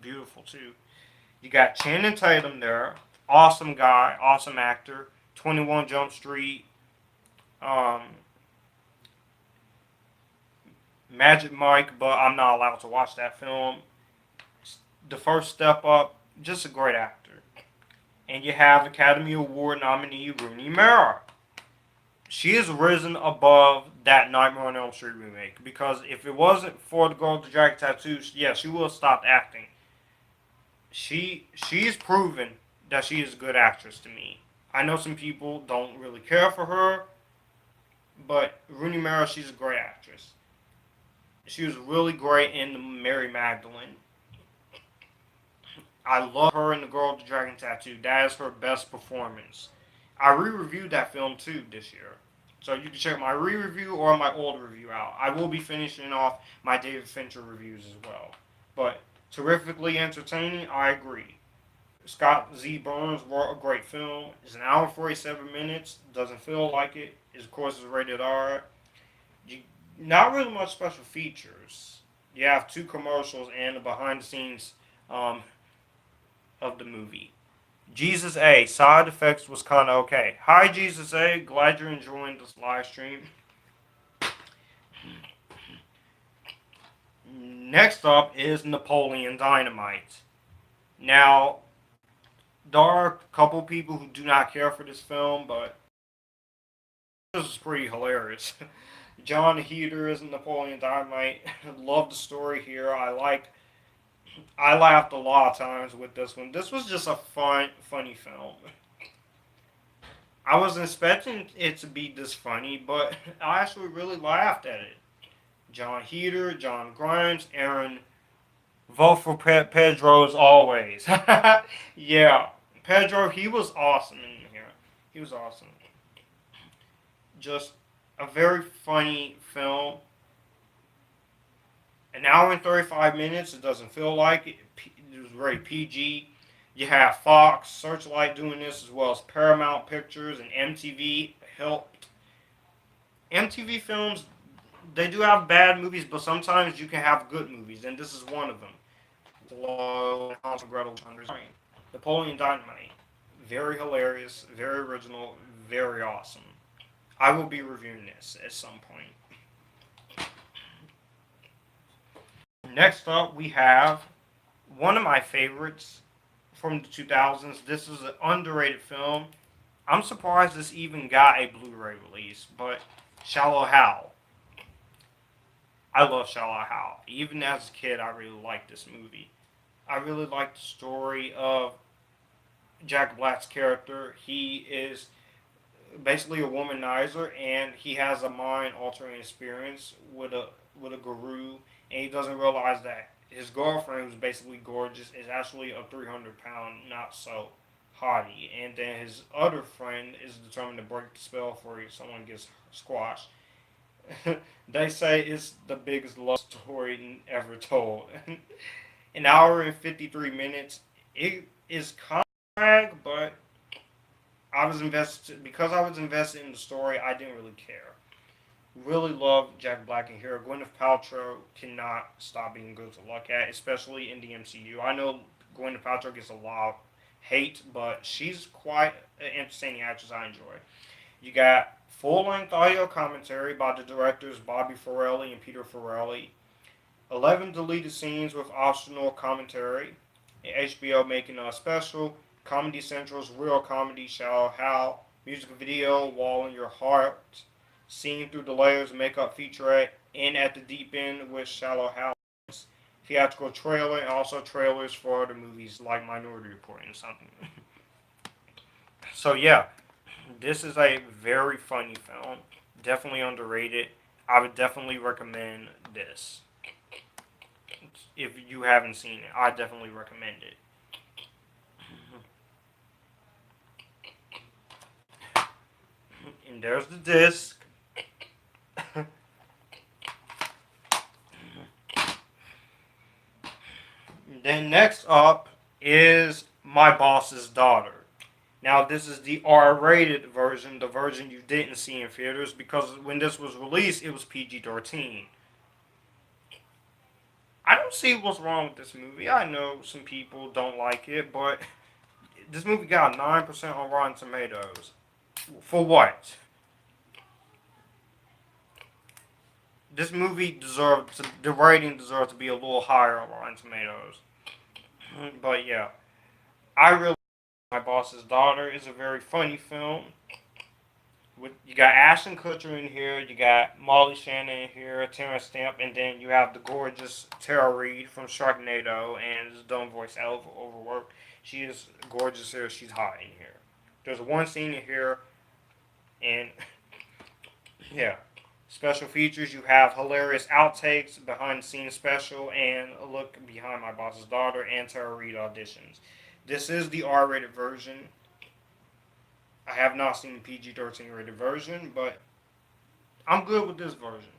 Beautiful too. You got Channing Tatum there. Awesome guy. Awesome actor. 21 Jump Street. Magic Mike, but I'm not allowed to watch that film. The First Step Up. Just a great actor. And you have Academy Award nominee Rooney Mara. She has risen above that Nightmare on Elm Street remake because if it wasn't for the girl with the dragon tattoo, yeah, she would have stopped acting. She's proven that she is a good actress to me. I know some people don't really care for her, but Rooney Mara, she's a great actress. She was really great in Mary Magdalene. I love her in The Girl with the Dragon Tattoo. That is her best performance. I re-reviewed that film too this year. So you can check my re-review or my old review out. I will be finishing off my David Fincher reviews as well. But terrifically entertaining, I agree. Scott Z. Burns wrote a great film. It's an hour and 47 minutes. Doesn't feel like it. Of course, it's rated R. Not really much special features. You have 2 commercials and the behind the scenes of the movie. Jesus A. Side effects was kind of okay. Hi, Jesus A. Glad you're enjoying this live stream. Next up is Napoleon Dynamite. Now, there are a couple people who do not care for this film, but this is pretty hilarious. John Heder is Napoleon Dynamite. Love the story here. I laughed a lot of times with this one. This was just a funny film. I wasn't expecting it to be this funny, but I actually really laughed at it. John Heder, John Grimes, Aaron. Vote for Pedro as always. Yeah, Pedro, he was awesome in here. He was awesome. Just a very funny film. An hour and 35 minutes. It doesn't feel like it. It was very PG. You have Fox, Searchlight doing this, as well as Paramount Pictures and MTV. Hell, MTV films, they do have bad movies, but sometimes you can have good movies, and this is one of them. Napoleon Dynamite. Very hilarious, very original, very awesome. I will be reviewing this at some point. Next up, we have one of my favorites from the 2000s. This is an underrated film. I'm surprised this even got a Blu-ray release, but Shallow Hal. I love Shallow Hal. Even as a kid, I really liked this movie. I really like the story of Jack Black's character. He is basically a womanizer, and he has a mind-altering experience with a guru, and he doesn't realize that his girlfriend, who's basically gorgeous, is actually a 300-pound not so hottie, and then his other friend is determined to break the spell before someone gets squashed. They say it's the biggest love story ever told. An hour and 53 minutes. It is kind of drag, but I was invested in the story. I didn't really care. Really love Jack Black in here. Gwyneth Paltrow cannot stop being good to look at, especially in the MCU. I know Gwyneth Paltrow gets a lot of hate, but she's quite an entertaining actress. I enjoy. You got full-length audio commentary by the directors Bobby Farrelly and Peter Farrelly. 11 deleted scenes with optional commentary. HBO making a special. Comedy Central's Real Comedy Shallow Hal. Music video Wall in Your Heart. Seen Through the Layers makeup featurette. In at the Deep End with Shallow Hal. Theatrical trailer, and also trailers for other movies like Minority Report and something. So yeah, this is a very funny film. Definitely underrated. I would definitely recommend this. If you haven't seen it, I definitely recommend it. And there's the disc. Then next up is My Boss's Daughter. Now this is the R-rated version, the version you didn't see in theaters, because when this was released, it was PG-13. I don't see what's wrong with this movie. I know some people don't like it, but this movie got 9% on Rotten Tomatoes. For what? This movie the rating deserves to be a little higher on Rotten Tomatoes. But yeah, I really like My Boss's Daughter. Is a very funny film. You got Ashton Kutcher in here, you got Molly Shannon in here, Terrence Stamp, and then you have the gorgeous Tara Reid from Sharknado, and this dumb voice overworked. She is gorgeous here. She's hot in here. There's one scene in here, and yeah. Special features, you have hilarious outtakes, behind the scenes special, and a look behind My Boss's Daughter and Tara Reid auditions. This is the R-rated version. I have not seen the PG-13 rated version, but I'm good with this version.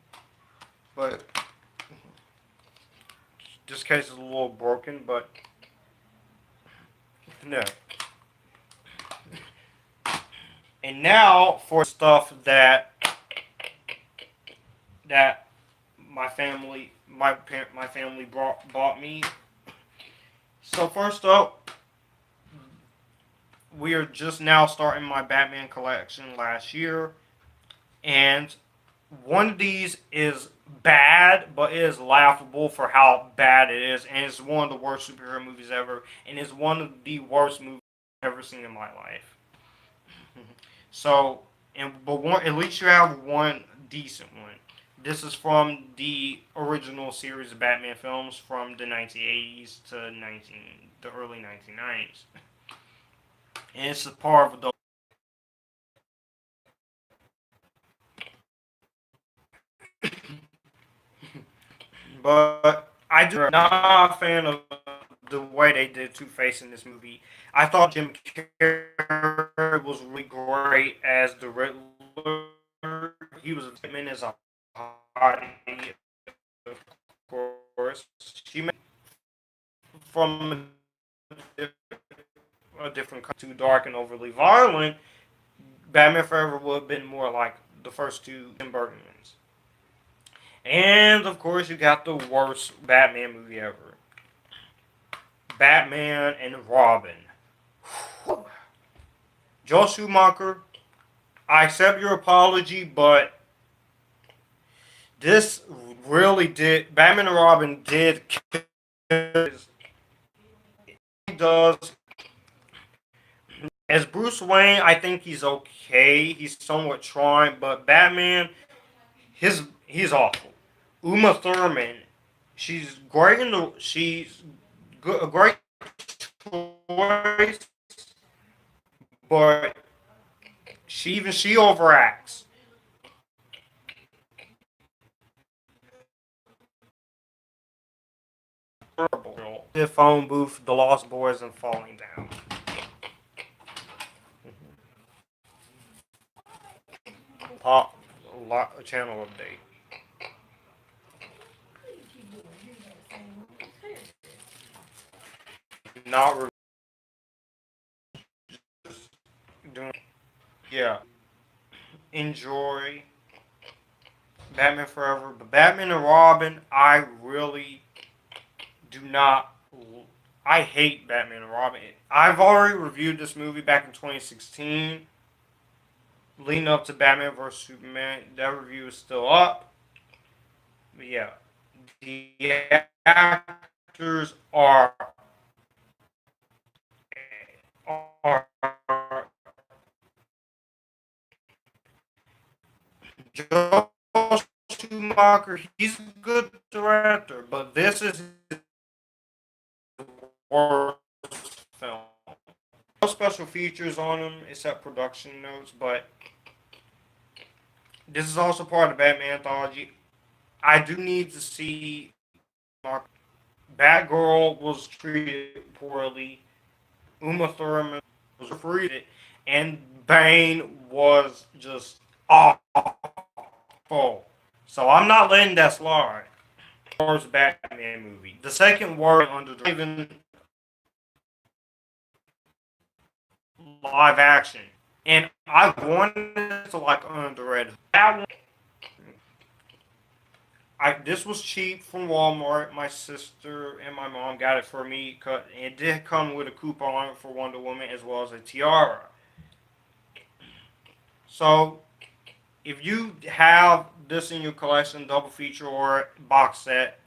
But this case is a little broken, but no. And now for stuff that my family bought me. So first up, we are just now starting my Batman collection last year, and one of these is bad, but it is laughable for how bad it is, and it's one of the worst superhero movies ever, and it's one of the worst movies I've ever seen in my life. So, at least you have one decent one. This is from the original series of Batman films from the 1980s to the early 1990s. And it's a part of the but I'm not a fan of the way they did Two-Face in this movie. I thought Jim Carrey was really great as the Riddler. He was as a hottie, of course. She made from a different, too dark and overly violent, Batman Forever would have been more like the first two Tim Burton ones. And of course, you got the worst Batman movie ever, Batman and Robin. Joe Schumacher, I accept your apology, but this really did. Batman and Robin did. He does. As Bruce Wayne, I think he's okay. He's somewhat trying, but Batman, he's awful. Uma Thurman, she's great in the. She's good, a great choice, but she overacts. The phone booth, The Lost Boys, and Falling Down. Pop channel update. Not doing. Yeah, enjoy Batman Forever, but Batman and Robin, I really do not. I hate Batman and Robin. I've already reviewed this movie back in 2016, leading up to Batman vs Superman. That review is still up. But yeah, the actors are Joe Schumacher. He's a good director, but this is his worst film. No special features on him except production notes, but this is also part of the Batman anthology. I do need to see. Batgirl was treated poorly. Uma Thurman was treated, and Bane was just awful. So I'm not letting that slide. Worst Batman movie. The second worst under even live action, and I wanted to like underrated. That one, this was cheap from Walmart. My sister and my mom got it for me. It did come with a coupon for Wonder Woman as well as a tiara. So if you have this in your collection, double feature or box set,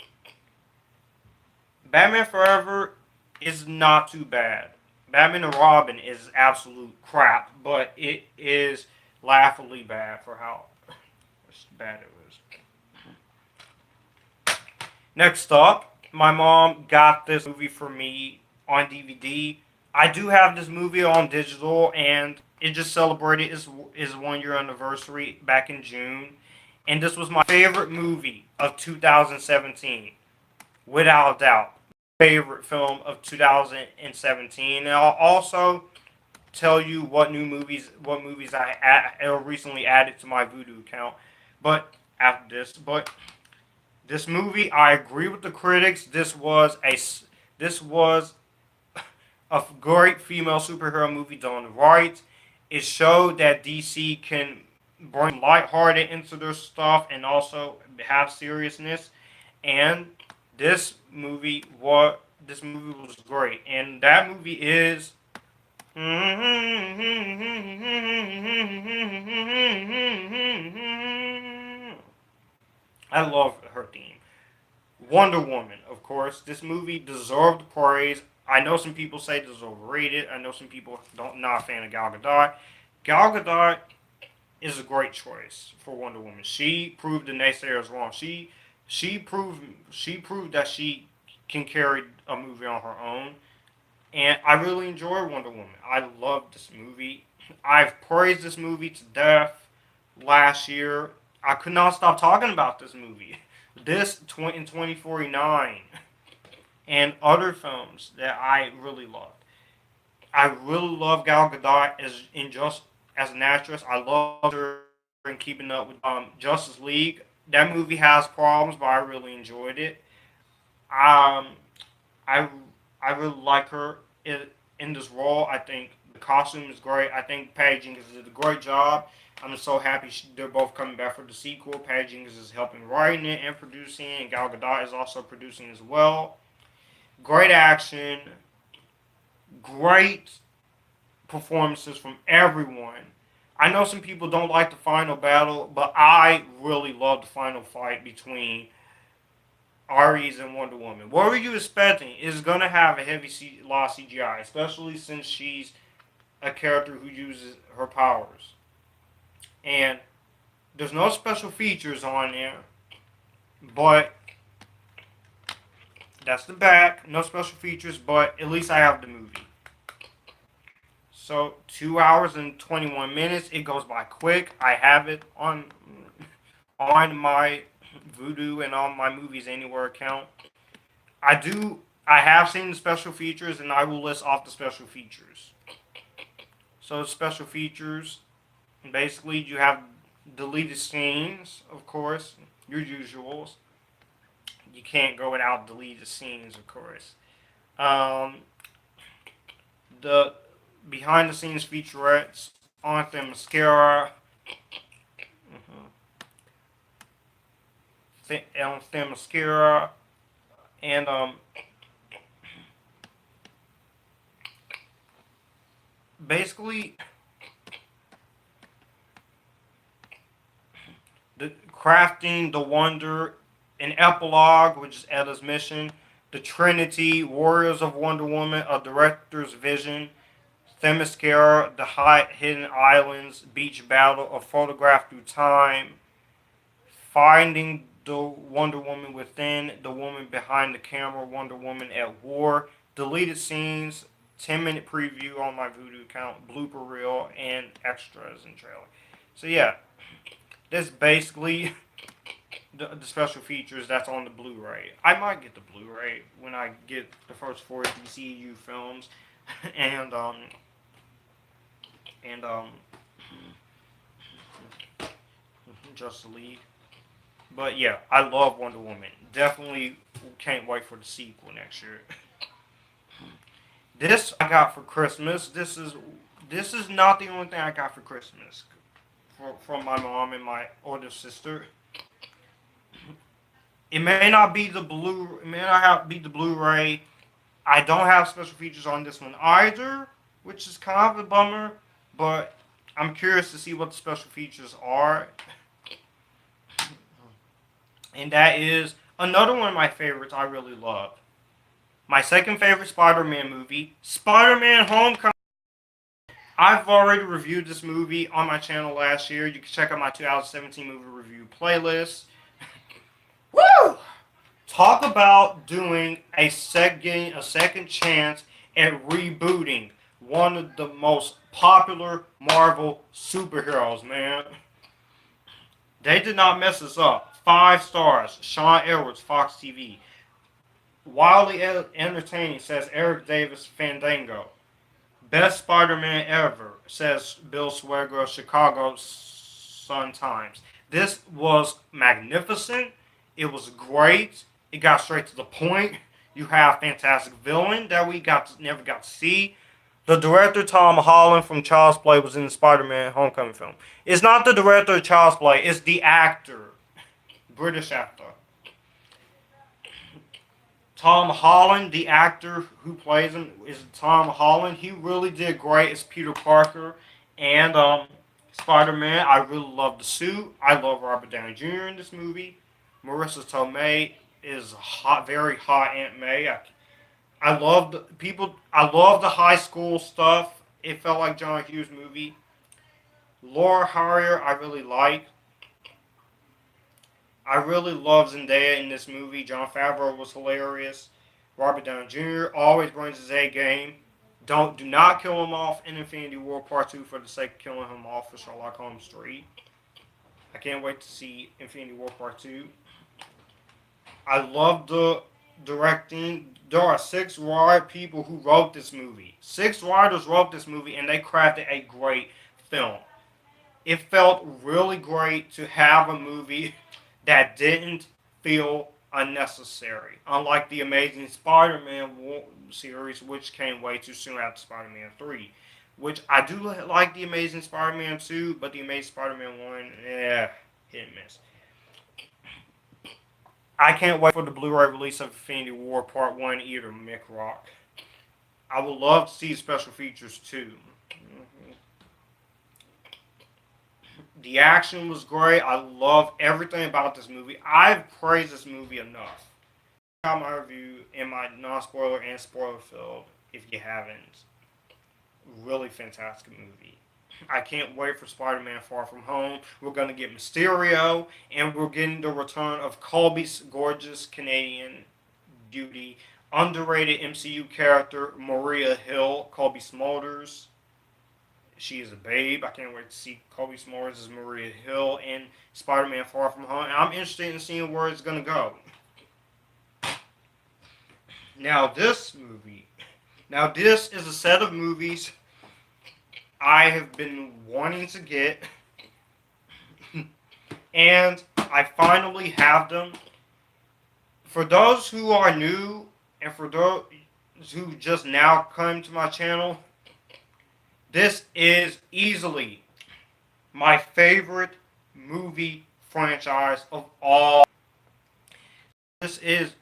Batman Forever is not too bad. Batman and Robin is absolute crap, but it is laughably bad for how bad it was. Next up, my mom got this movie for me on DVD. I do have this movie on digital, and it just celebrated its 1 year anniversary back in June. And this was my favorite movie of 2017, without a doubt. Favorite film of 2017. And I'll also tell you what movies I recently added to my Vudu account. But after this movie, I agree with the critics. This was a great female superhero movie done right. It showed that DC can bring lighthearted into their stuff and also have seriousness. And this movie was great. And that movie is. I love her theme. Wonder Woman, of course. This movie deserved praise. I know some people say this is overrated. I know some people not a fan of Gal Gadot. Gal Gadot is a great choice for Wonder Woman. She proved the naysayers wrong. She proved that she can carry a movie on her own. And I really enjoy Wonder Woman. I love this movie. I've praised this movie to death last year. I could not stop talking about this movie. This in 2049 and other films that I really loved. I really love Gal Gadot as an actress. I love her in Keeping Up with Justice League. That movie has problems, but I really enjoyed it. Um, I I really like her in this role. I think the costume is great. I think Patty Jenkins did a great job. I'm so happy they're both coming back for the sequel. Patty Jenkins is helping writing it and producing, and Gal Gadot is also producing as well. Great action, great performances from everyone. I know some people don't like the final battle, but I really love the final fight between Ares and Wonder Woman. What were you expecting? It's gonna have a lot of CGI, especially since she's a character who uses her powers. And there's no special features on there, but that's the back. No special features, but at least I have the movie. So 2 hours and 21 minutes. It goes by quick. I have it on my Vudu and on my Movies Anywhere account. I have seen the special features, and I will list off the special features. So special features, basically you have deleted scenes, of course, your usuals. You can't go without deleted scenes, of course. The behind the scenes featurettes on Themyscira, on Themyscira, and basically the crafting the wonder, an epilogue, which is Etta's mission, the Trinity, Warriors of Wonder Woman, a director's vision, Themyscira, the hidden islands, beach battle, a photograph through time, finding the Wonder Woman within, the woman behind the camera, Wonder Woman at war, deleted scenes, 10-minute preview on my Vudu account, blooper reel, and extras and trailer. So yeah, that's basically the special features that's on the Blu-ray. I might get the Blu-ray when I get the first 4 DCU films, and Justice League. But yeah, I love Wonder Woman. Definitely can't wait for the sequel next year. This I got for Christmas. This is not the only thing I got for Christmas from my mom and my older sister. It may not be the Blu-ray. I don't have special features on this one either, which is kind of a bummer. But I'm curious to see what the special features are. And that is another one of my favorites I really love. My second favorite Spider-Man movie, Spider-Man Homecoming. I've already reviewed this movie on my channel last year. You can check out my 2017 movie review playlist. Woo! Talk about doing a second chance at rebooting one of the most popular Marvel superheroes, man. They did not mess us up. 5 stars. Sean Edwards, Fox TV. Wildly entertaining, says Eric Davis, Fandango. Best Spider-Man ever, says Bill Swagger, Chicago Sun-Times. This was magnificent. It was great. It got straight to the point. You have fantastic villain that we never got to see. The director, Tom Holland from Child's Play, was in the Spider-Man Homecoming film. It's not the director of Child's Play. It's the actor. British actor. Tom Holland, the actor who plays him, is Tom Holland. He really did great as Peter Parker and Spider-Man. I really love the suit. I love Robert Downey Jr. in this movie. Marissa Tomei is very hot Aunt May. I love the high school stuff. It felt like John Hughes' movie. Laura Harrier, I really like. I really love Zendaya in this movie. Jon Favreau was hilarious. Robert Downey Jr. always brings his A game. Do not kill him off in Infinity War Part 2 for the sake of killing him off for Sherlock Holmes 3. I can't wait to see Infinity War Part 2. I love the directing. There are 6 people who wrote this movie. 6 writers wrote this movie, and they crafted a great film. It felt really great to have a movie that didn't feel unnecessary. Unlike the Amazing Spider-Man series, which came way too soon after Spider-Man 3. Which I do like the Amazing Spider-Man 2, but the Amazing Spider-Man 1, hit and miss. I can't wait for the Blu-ray release of Infinity War Part 1 either, Mick Rock. I would love to see special features too. The action was great. I love everything about this movie. I've praised this movie enough. Check out my review in my non-spoiler and spoiler field if you haven't. Really fantastic movie. I can't wait for Spider-Man Far From Home. We're going to get Mysterio, and we're getting the return of Colby's gorgeous Canadian beauty, underrated MCU character Maria Hill, Colby Smulders. She is a babe. I can't wait to see Colby Smulders as Maria Hill in Spider-Man Far From Home. And I'm interested in seeing where it's going to go. Now this is a set of movies I have been wanting to get, and I finally have them. For those who are new, and for those who just now come to my channel, this is easily my favorite movie franchise of all. This is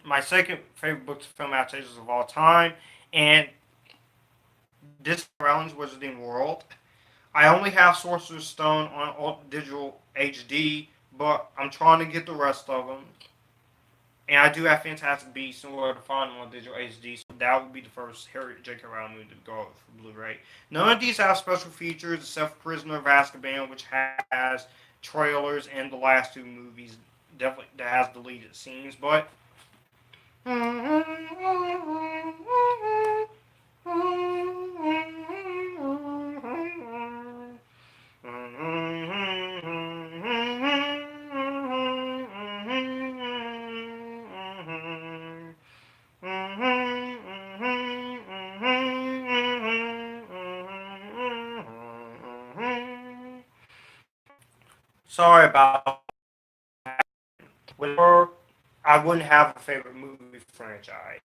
my second favorite book to film adaptations of all time, and this Rowling's Wizarding World. I only have Sorcerer's Stone on digital HD, but I'm trying to get the rest of them. And I do have Fantastic Beasts and Lord of the Fallen on digital HD, so that would be the first Harry J.K. Rowling movie to go for Blu-ray. None of these have special features except for Prisoner of Azkaban, which has trailers, and the last two movies definitely that has deleted scenes, but sorry about that. Whenever I wouldn't have a favorite movie franchise.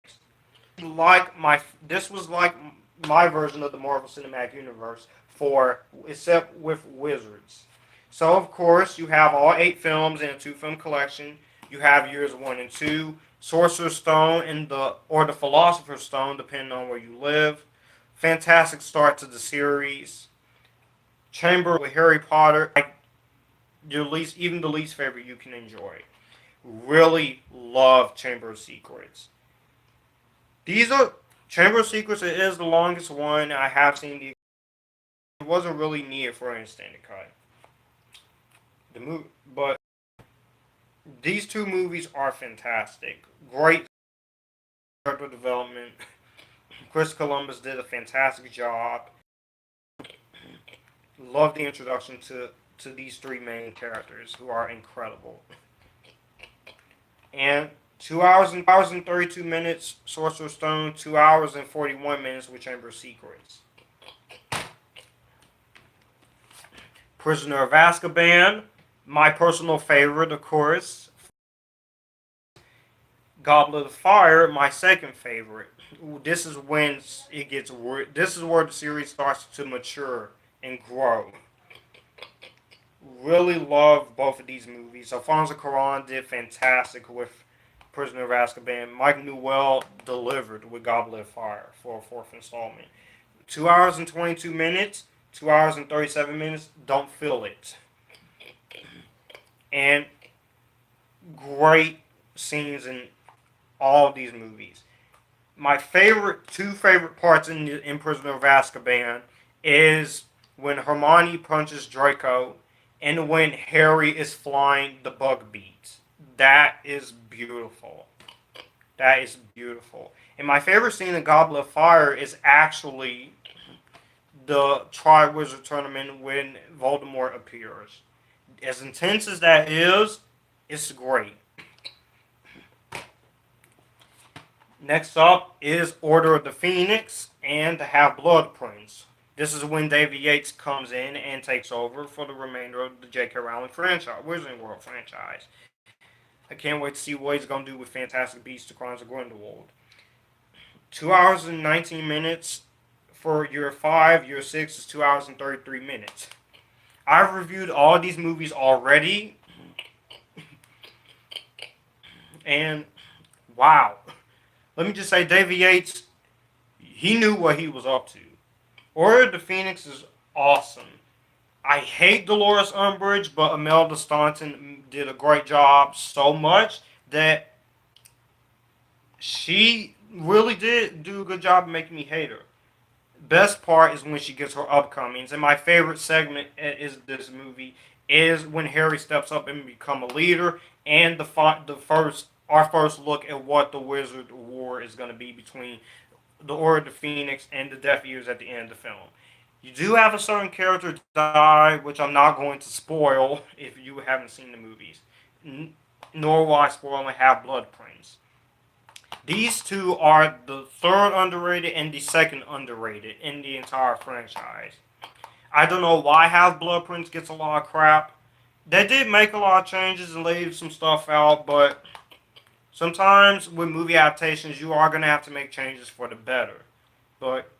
This was like my version of the Marvel Cinematic Universe except with wizards. So of course you have all 8 films in a 2-film collection. You have years 1 and 2, Sorcerer's Stone or the Philosopher's Stone, depending on where you live. Fantastic start to the series. Chamber with Harry Potter, even the least favorite you can enjoy. Really love Chamber of Secrets. Chamber of Secrets. It is the longest one I have seen. It wasn't really needed for an extended cut. But these 2 movies are fantastic. Great character development. Chris Columbus did a fantastic job. Love the introduction to these 3 main characters who are incredible. And 2 hours and 32 minutes, Sorcerer's Stone. 2 hours and 41 minutes with Chamber of Secrets. Prisoner of Azkaban, my personal favorite, of course. Goblet of Fire, my second favorite. This is when it gets. This is where the series starts to mature and grow. Really love both of these movies. Alfonso Cuarón did fantastic with Prisoner of Azkaban. Mike Newell delivered with Goblet of Fire for a 4th installment. 2 hours and 22 minutes, 2 hours and 37 minutes, don't feel it. And great scenes in all of these movies. My two favorite parts in Prisoner of Azkaban is when Hermione punches Draco and when Harry is flying the bug beats. That is beautiful. That is beautiful. And my favorite scene in Goblet of Fire is actually the Triwizard Tournament when Voldemort appears. As intense as that is, it's great. Next up is Order of the Phoenix and the Half-Blood Prince. This is when David Yates comes in and takes over for the remainder of the J.K. Rowling franchise, Wizarding World franchise. I can't wait to see what he's going to do with Fantastic Beasts: The Crimes of Grindelwald. 2 hours and 19 minutes for year 5. Year 6 is 2 hours and 33 minutes. I've reviewed all these movies already, and wow. Let me just say, David Yates, he knew what he was up to. Order of the Phoenix is awesome. I hate Dolores Umbridge, but Imelda Staunton did a great job so much that she really did do a good job of making me hate her. Best part is when she gets her upcomings, and my favorite segment is this movie is when Harry steps up and become a leader, and our first look at what the Wizard War is going to be between the Order of the Phoenix and the Death Eaters at the end of the film. You do have a certain character die, which I'm not going to spoil if you haven't seen the movies. Nor will I spoil my Half-Blood Prince. These two are the third underrated and the second underrated in the entire franchise. I don't know why Half-Blood Prince gets a lot of crap. They did make a lot of changes and leave some stuff out, but sometimes with movie adaptations, you are going to have to make changes for the better. But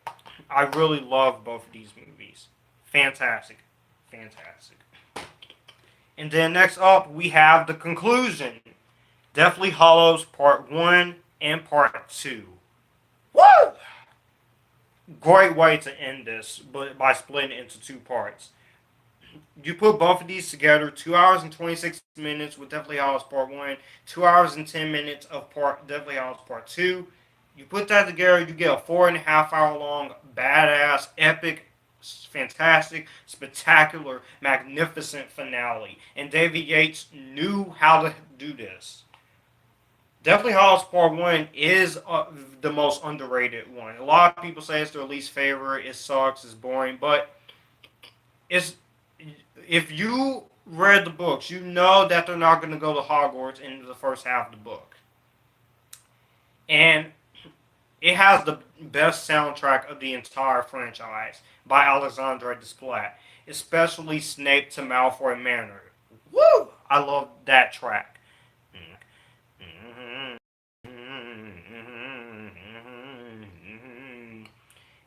I really love both of these movies. Fantastic. Fantastic. And then next up, we have the conclusion. Deathly Hallows Part 1 and Part 2. Woo! Great way to end this, but by splitting it into 2 parts. You put both of these together, 2 hours and 26 minutes with Deathly Hallows Part 1, 2 hours and 10 minutes of Deathly Hallows Part 2. You put that together, you get a 4.5 hour long, badass, epic, fantastic, spectacular, magnificent finale. And David Yates knew how to do this. Deathly Hallows Part 1 is the most underrated one. A lot of people say it's their least favorite. It sucks, it's boring, but if you read the books, you know that they're not going to go to Hogwarts in the first half of the book. And it has the best soundtrack of the entire franchise by Alexandre Desplat, especially Snape to Malfoy Manor. Woo! I love that track.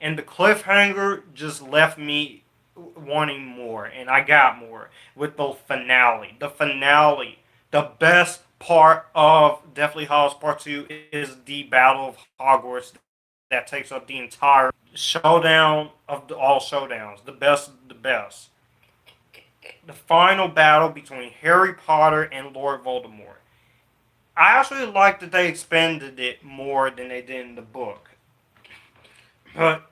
And the cliffhanger just left me wanting more, and I got more with the finale. The finale, the best part of Deathly Hallows Part 2 is the Battle of Hogwarts that takes up the entire showdown of all showdowns. The best of the best. The final battle between Harry Potter and Lord Voldemort. I actually like that they expanded it more than they did in the book. But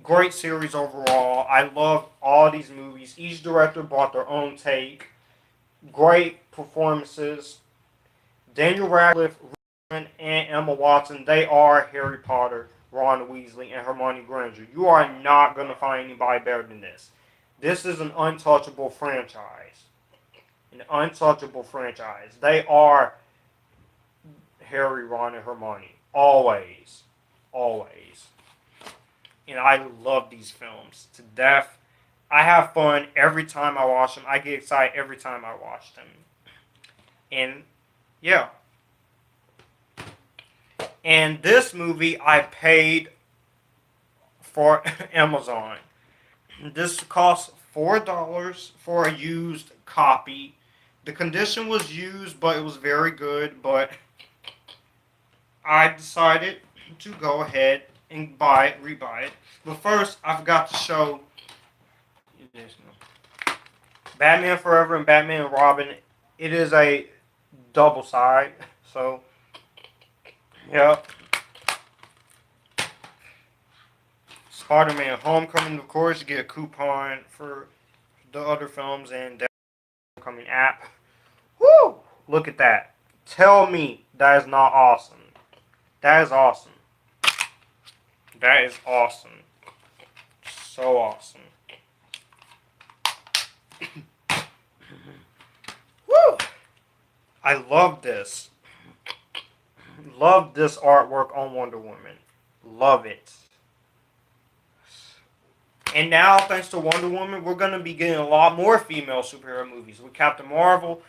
great series overall. I love all these movies. Each director brought their own take. Great performances. Daniel Radcliffe and Emma Watson, they are Harry Potter, Ron Weasley, and Hermione Granger. You are not going to find anybody better than this. This is an untouchable franchise. An untouchable franchise. They are Harry, Ron, and Hermione. Always. Always. And I love these films to death. I have fun every time I watch them. I get excited every time I watch them. And, yeah. And this movie I paid for Amazon. This cost $4 for a used copy. The condition was used, but it was very good. But I decided to go ahead and rebuy it. But first, I forgot to show Batman Forever and Batman and Robin. It is a double side, so yep. SpiderMan Homecoming, of course, you get a coupon for the other films and the Homecoming app. Woo! Look at that. Tell me that is not awesome. That is awesome. That is awesome. So awesome. Woo! I love this. Love this artwork on Wonder Woman. Love it. And now, thanks to Wonder Woman, we're going to be getting a lot more female superhero movies. With Captain Marvel,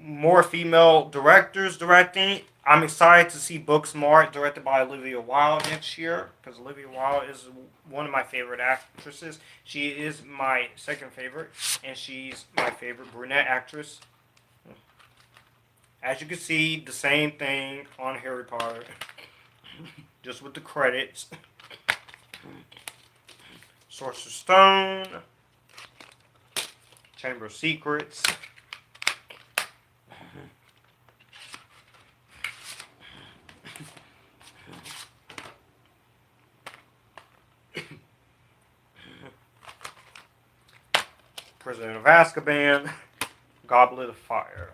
more female directors directing. I'm excited to see Booksmart directed by Olivia Wilde next year because Olivia Wilde is one of my favorite actresses. She is my second favorite, and she's my favorite brunette actress. As you can see, the same thing on Harry Potter, just with the credits. Sorcerer's Stone, Chamber of Secrets. Prisoner of Azkaban, Goblet of Fire.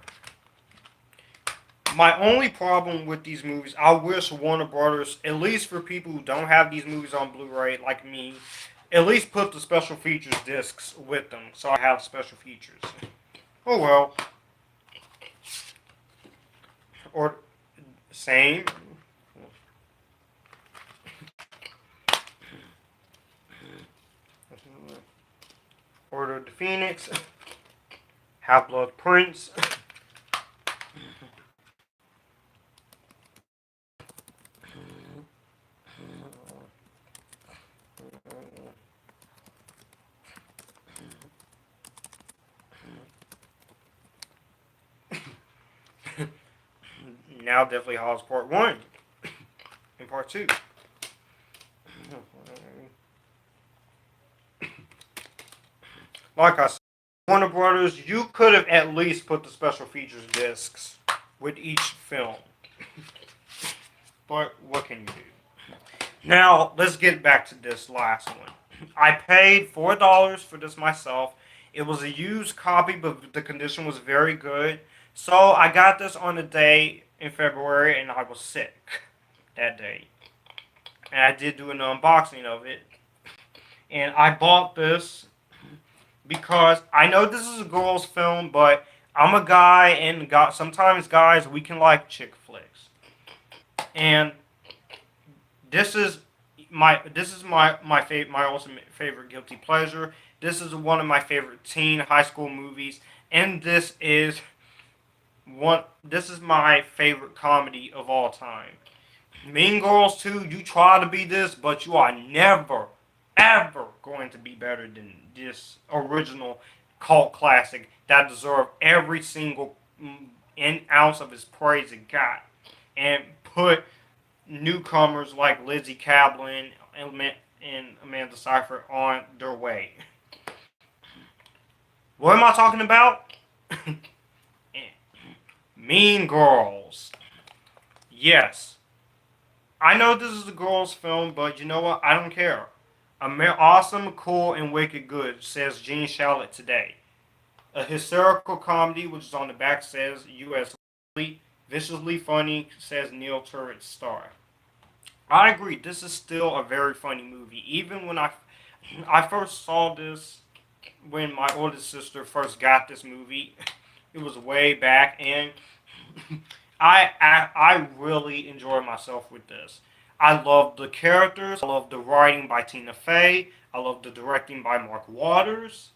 My only problem with these movies, I wish Warner Brothers, at least for people who don't have these movies on Blu-ray like me, at least put the special features discs with them so I have special features. Oh well. Or same. Order of the Phoenix. Half-Blood Prince. Now definitely Hall's Part 1 and Part 2. Like I said, Warner Brothers, you could have at least put the special features discs with each film. But what can you do? Now, let's get back to this last one. I paid $4 for this myself. It was a used copy, but the condition was very good. So I got this on a day in February, and I was sick that day. And I did do an unboxing of it. And I bought this because I know this is a girl's film, but I'm a guy, and sometimes guys, we can like chick flicks. And this is my ultimate favorite guilty pleasure. This is one of my favorite teen high school movies, and this is my favorite comedy of all time. Mean Girls 2, you try to be this, but you are never, ever going to be better than this original cult classic that deserved every single ounce of its praise it got. And put newcomers like Lizzie Cablin and Amanda Seyfried on their way. What am I talking about? Mean Girls. Yes. I know this is a girls' film, but you know what? I don't care. Awesome, cool, and wicked good, says Gene Shalit today. A hysterical comedy, which is on the back, says U.S. Viciously funny, says Neil Turret star. I agree. This is still a very funny movie. Even when I first saw this, when my oldest sister first got this movie, it was way back, and I really enjoyed myself with this. I love the characters. I love the writing by Tina Fey. I love the directing by Mark Waters.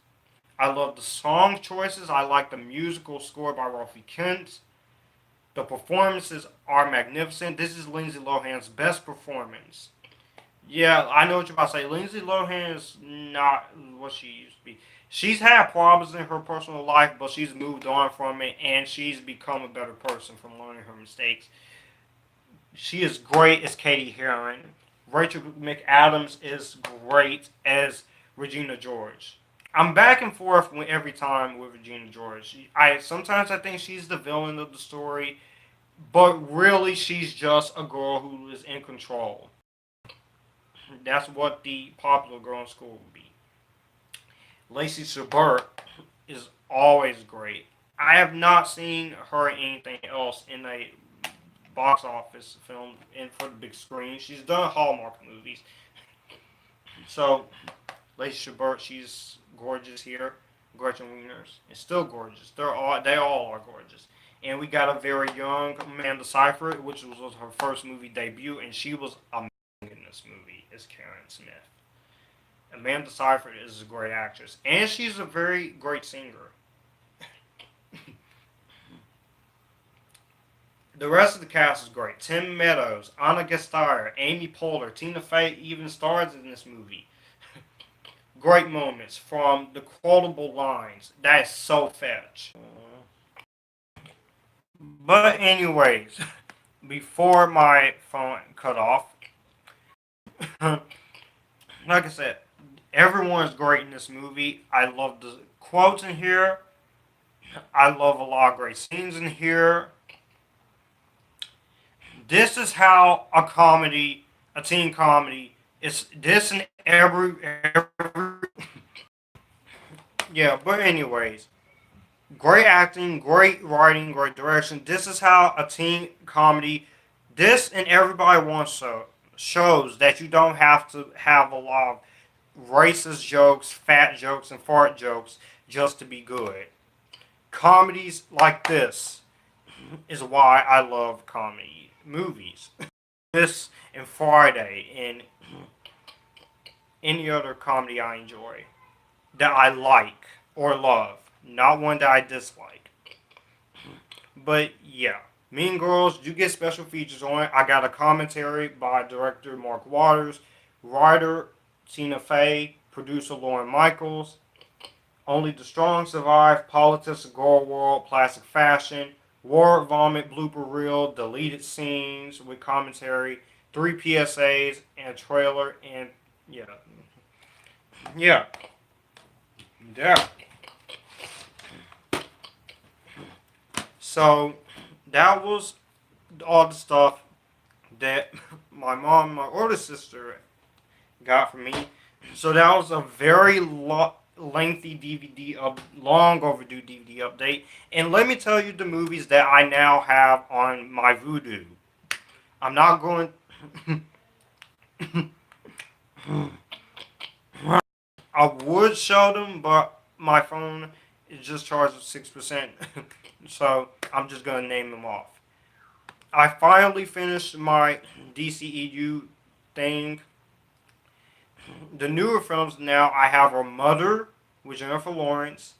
I love the song choices. I like the musical score by Ralphie Kent. The performances are magnificent. This is Lindsay Lohan's best performance. Yeah, I know what you're about to say. Lindsay Lohan is not what she used to be. She's had problems in her personal life, but she's moved on from it, and she's become a better person from learning her mistakes. She is great as Katie Heron. Rachel McAdams is great as Regina George. I'm back and forth every time with Regina George. Sometimes I think she's the villain of the story, but really she's just a girl who is in control. That's what the popular girl in school would be. Lacey Chabert is always great. I have not seen her in anything else in a box office film and for the big screen. She's done Hallmark movies. So, Lacey Chabert, she's gorgeous here. Gretchen Wieners is still gorgeous. They all are gorgeous. And we got a very young Amanda Seyfried, which was her first movie debut, and she was amazing in this movie as Karen Smith. Amanda Seyfried is a great actress, and she's a very great singer. The rest of the cast is great. Tim Meadows, Anna Gasteyer, Amy Poehler, Tina Fey even stars in this movie. Great moments from the quotable lines. That is so fetch. But anyways, before my phone cut off, like I said, everyone's great in this movie. I love the quotes in here. I love a lot of great scenes in here. This is how a teen comedy, it's this and every yeah. But anyways, great acting, great writing, great direction. This is how a teen comedy, this and Everybody Wants So shows that you don't have to have a lot of racist jokes, fat jokes, and fart jokes just to be good. Comedies like this is why I love comedy movies. This and Friday and any other comedy I enjoy that I like or love, not one that I dislike. But yeah, Mean Girls, you get special features on it. I got a commentary by director Mark Waters, writer Tina Fey, producer Lauren Michaels. Only the Strong Survive, Politics of Gore World, Plastic Fashion, War Vomit blooper reel, deleted scenes with commentary, 3 PSAs, and a trailer, and yeah. Yeah. Yeah. So, that was all the stuff that my mom and my older sister got for me. So that was a very lengthy long overdue DVD update. And let me tell you the movies that I now have on my Vudu. I'm not going. I would show them, but my phone is just charged at 6%. So I'm just gonna name them off. I finally finished my DCEU thing. The newer films now, I have a Mother with Jennifer Lawrence.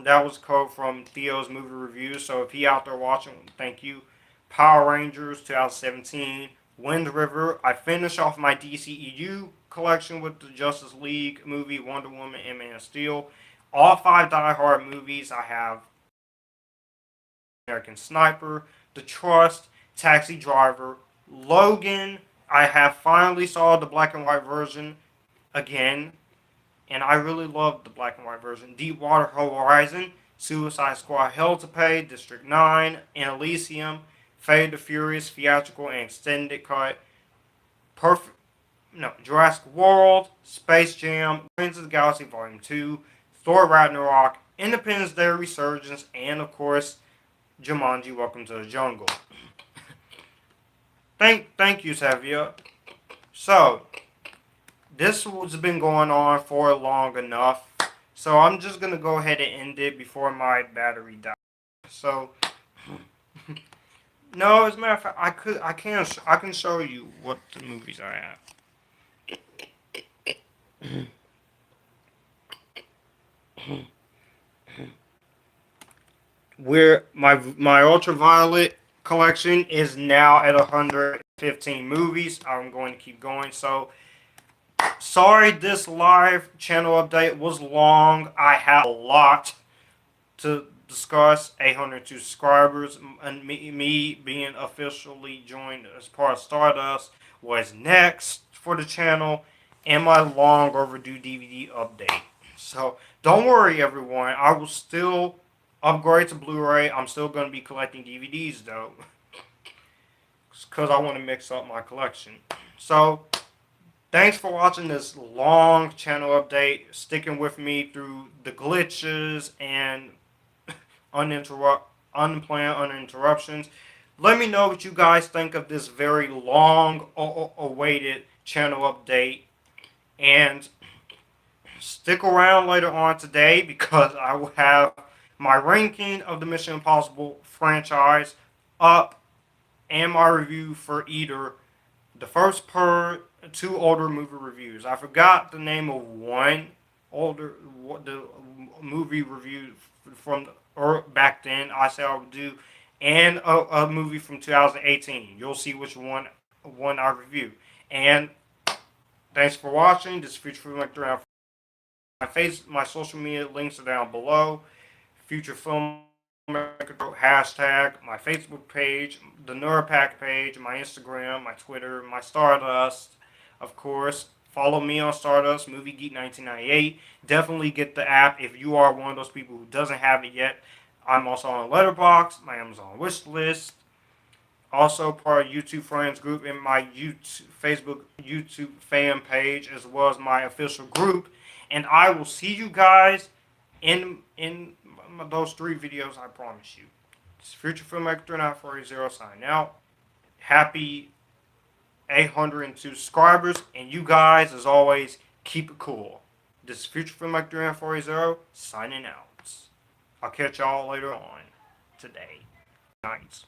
That was code from Theo's movie review. So if he out there watching, thank you. Power Rangers 2017. Wind River. I finished off my DCEU collection with the Justice League movie, Wonder Woman, and Man of Steel. All 5 Die Hard movies I have: American Sniper, The Trust, Taxi Driver, Logan. I have finally saw the black and white version again, and I really love the black and white version. Deepwater Horizon, Suicide Squad, Hell to Pay, District 9, and Elysium, Fate the Furious, theatrical and extended cut, Jurassic World, Space Jam, Guardians of the Galaxy Volume 2, Thor Ragnarok, Independence Day Resurgence, and of course, Jumanji: Welcome to the Jungle. Thank you, Savia. So, this has been going on for long enough. So I'm just gonna go ahead and end it before my battery dies. So, no, as a matter of fact, I can show you what the movies I have. Where my ultraviolet collection is now at 115 movies. I'm going to keep going. So sorry, this live channel update was long. I have a lot to discuss. 802 subscribers, and me being officially joined as part of Stardust was next for the channel, and my long overdue DVD update. So don't worry, everyone. I will still upgrade to Blu-ray. I'm still going to be collecting DVDs though, because I want to mix up my collection. So thanks for watching this long channel update, sticking with me through the glitches and unplanned uninterruptions. Let me know what you guys think of this very long awaited channel update, and stick around later on today because I will have my ranking of the Mission Impossible franchise up and my review for either the first 2 older movie reviews. I forgot the name of one the movie review from back then. I said I would do and a movie from 2018. You'll see which one I review. And thanks for watching. This is Future Film Director. My social media links are down below. Future Film hashtag, my Facebook page, the Neuropack page, my Instagram, my Twitter, my Stardust, of course. Follow me on Stardust, Movie Geek 1998. Definitely get the app if you are one of those people who doesn't have it yet. I'm also on Letterboxd, my Amazon wish list. Also part of YouTube Friends group and my YouTube fan page, as well as my official group. And I will see you guys in those 3 videos, I promise you. It's Future Filmmaker 39480 signing out. Happy 802 subscribers, and you guys, as always, keep it cool. This is Future Filmmaker 39480 signing out. I'll catch y'all later on today. Nice.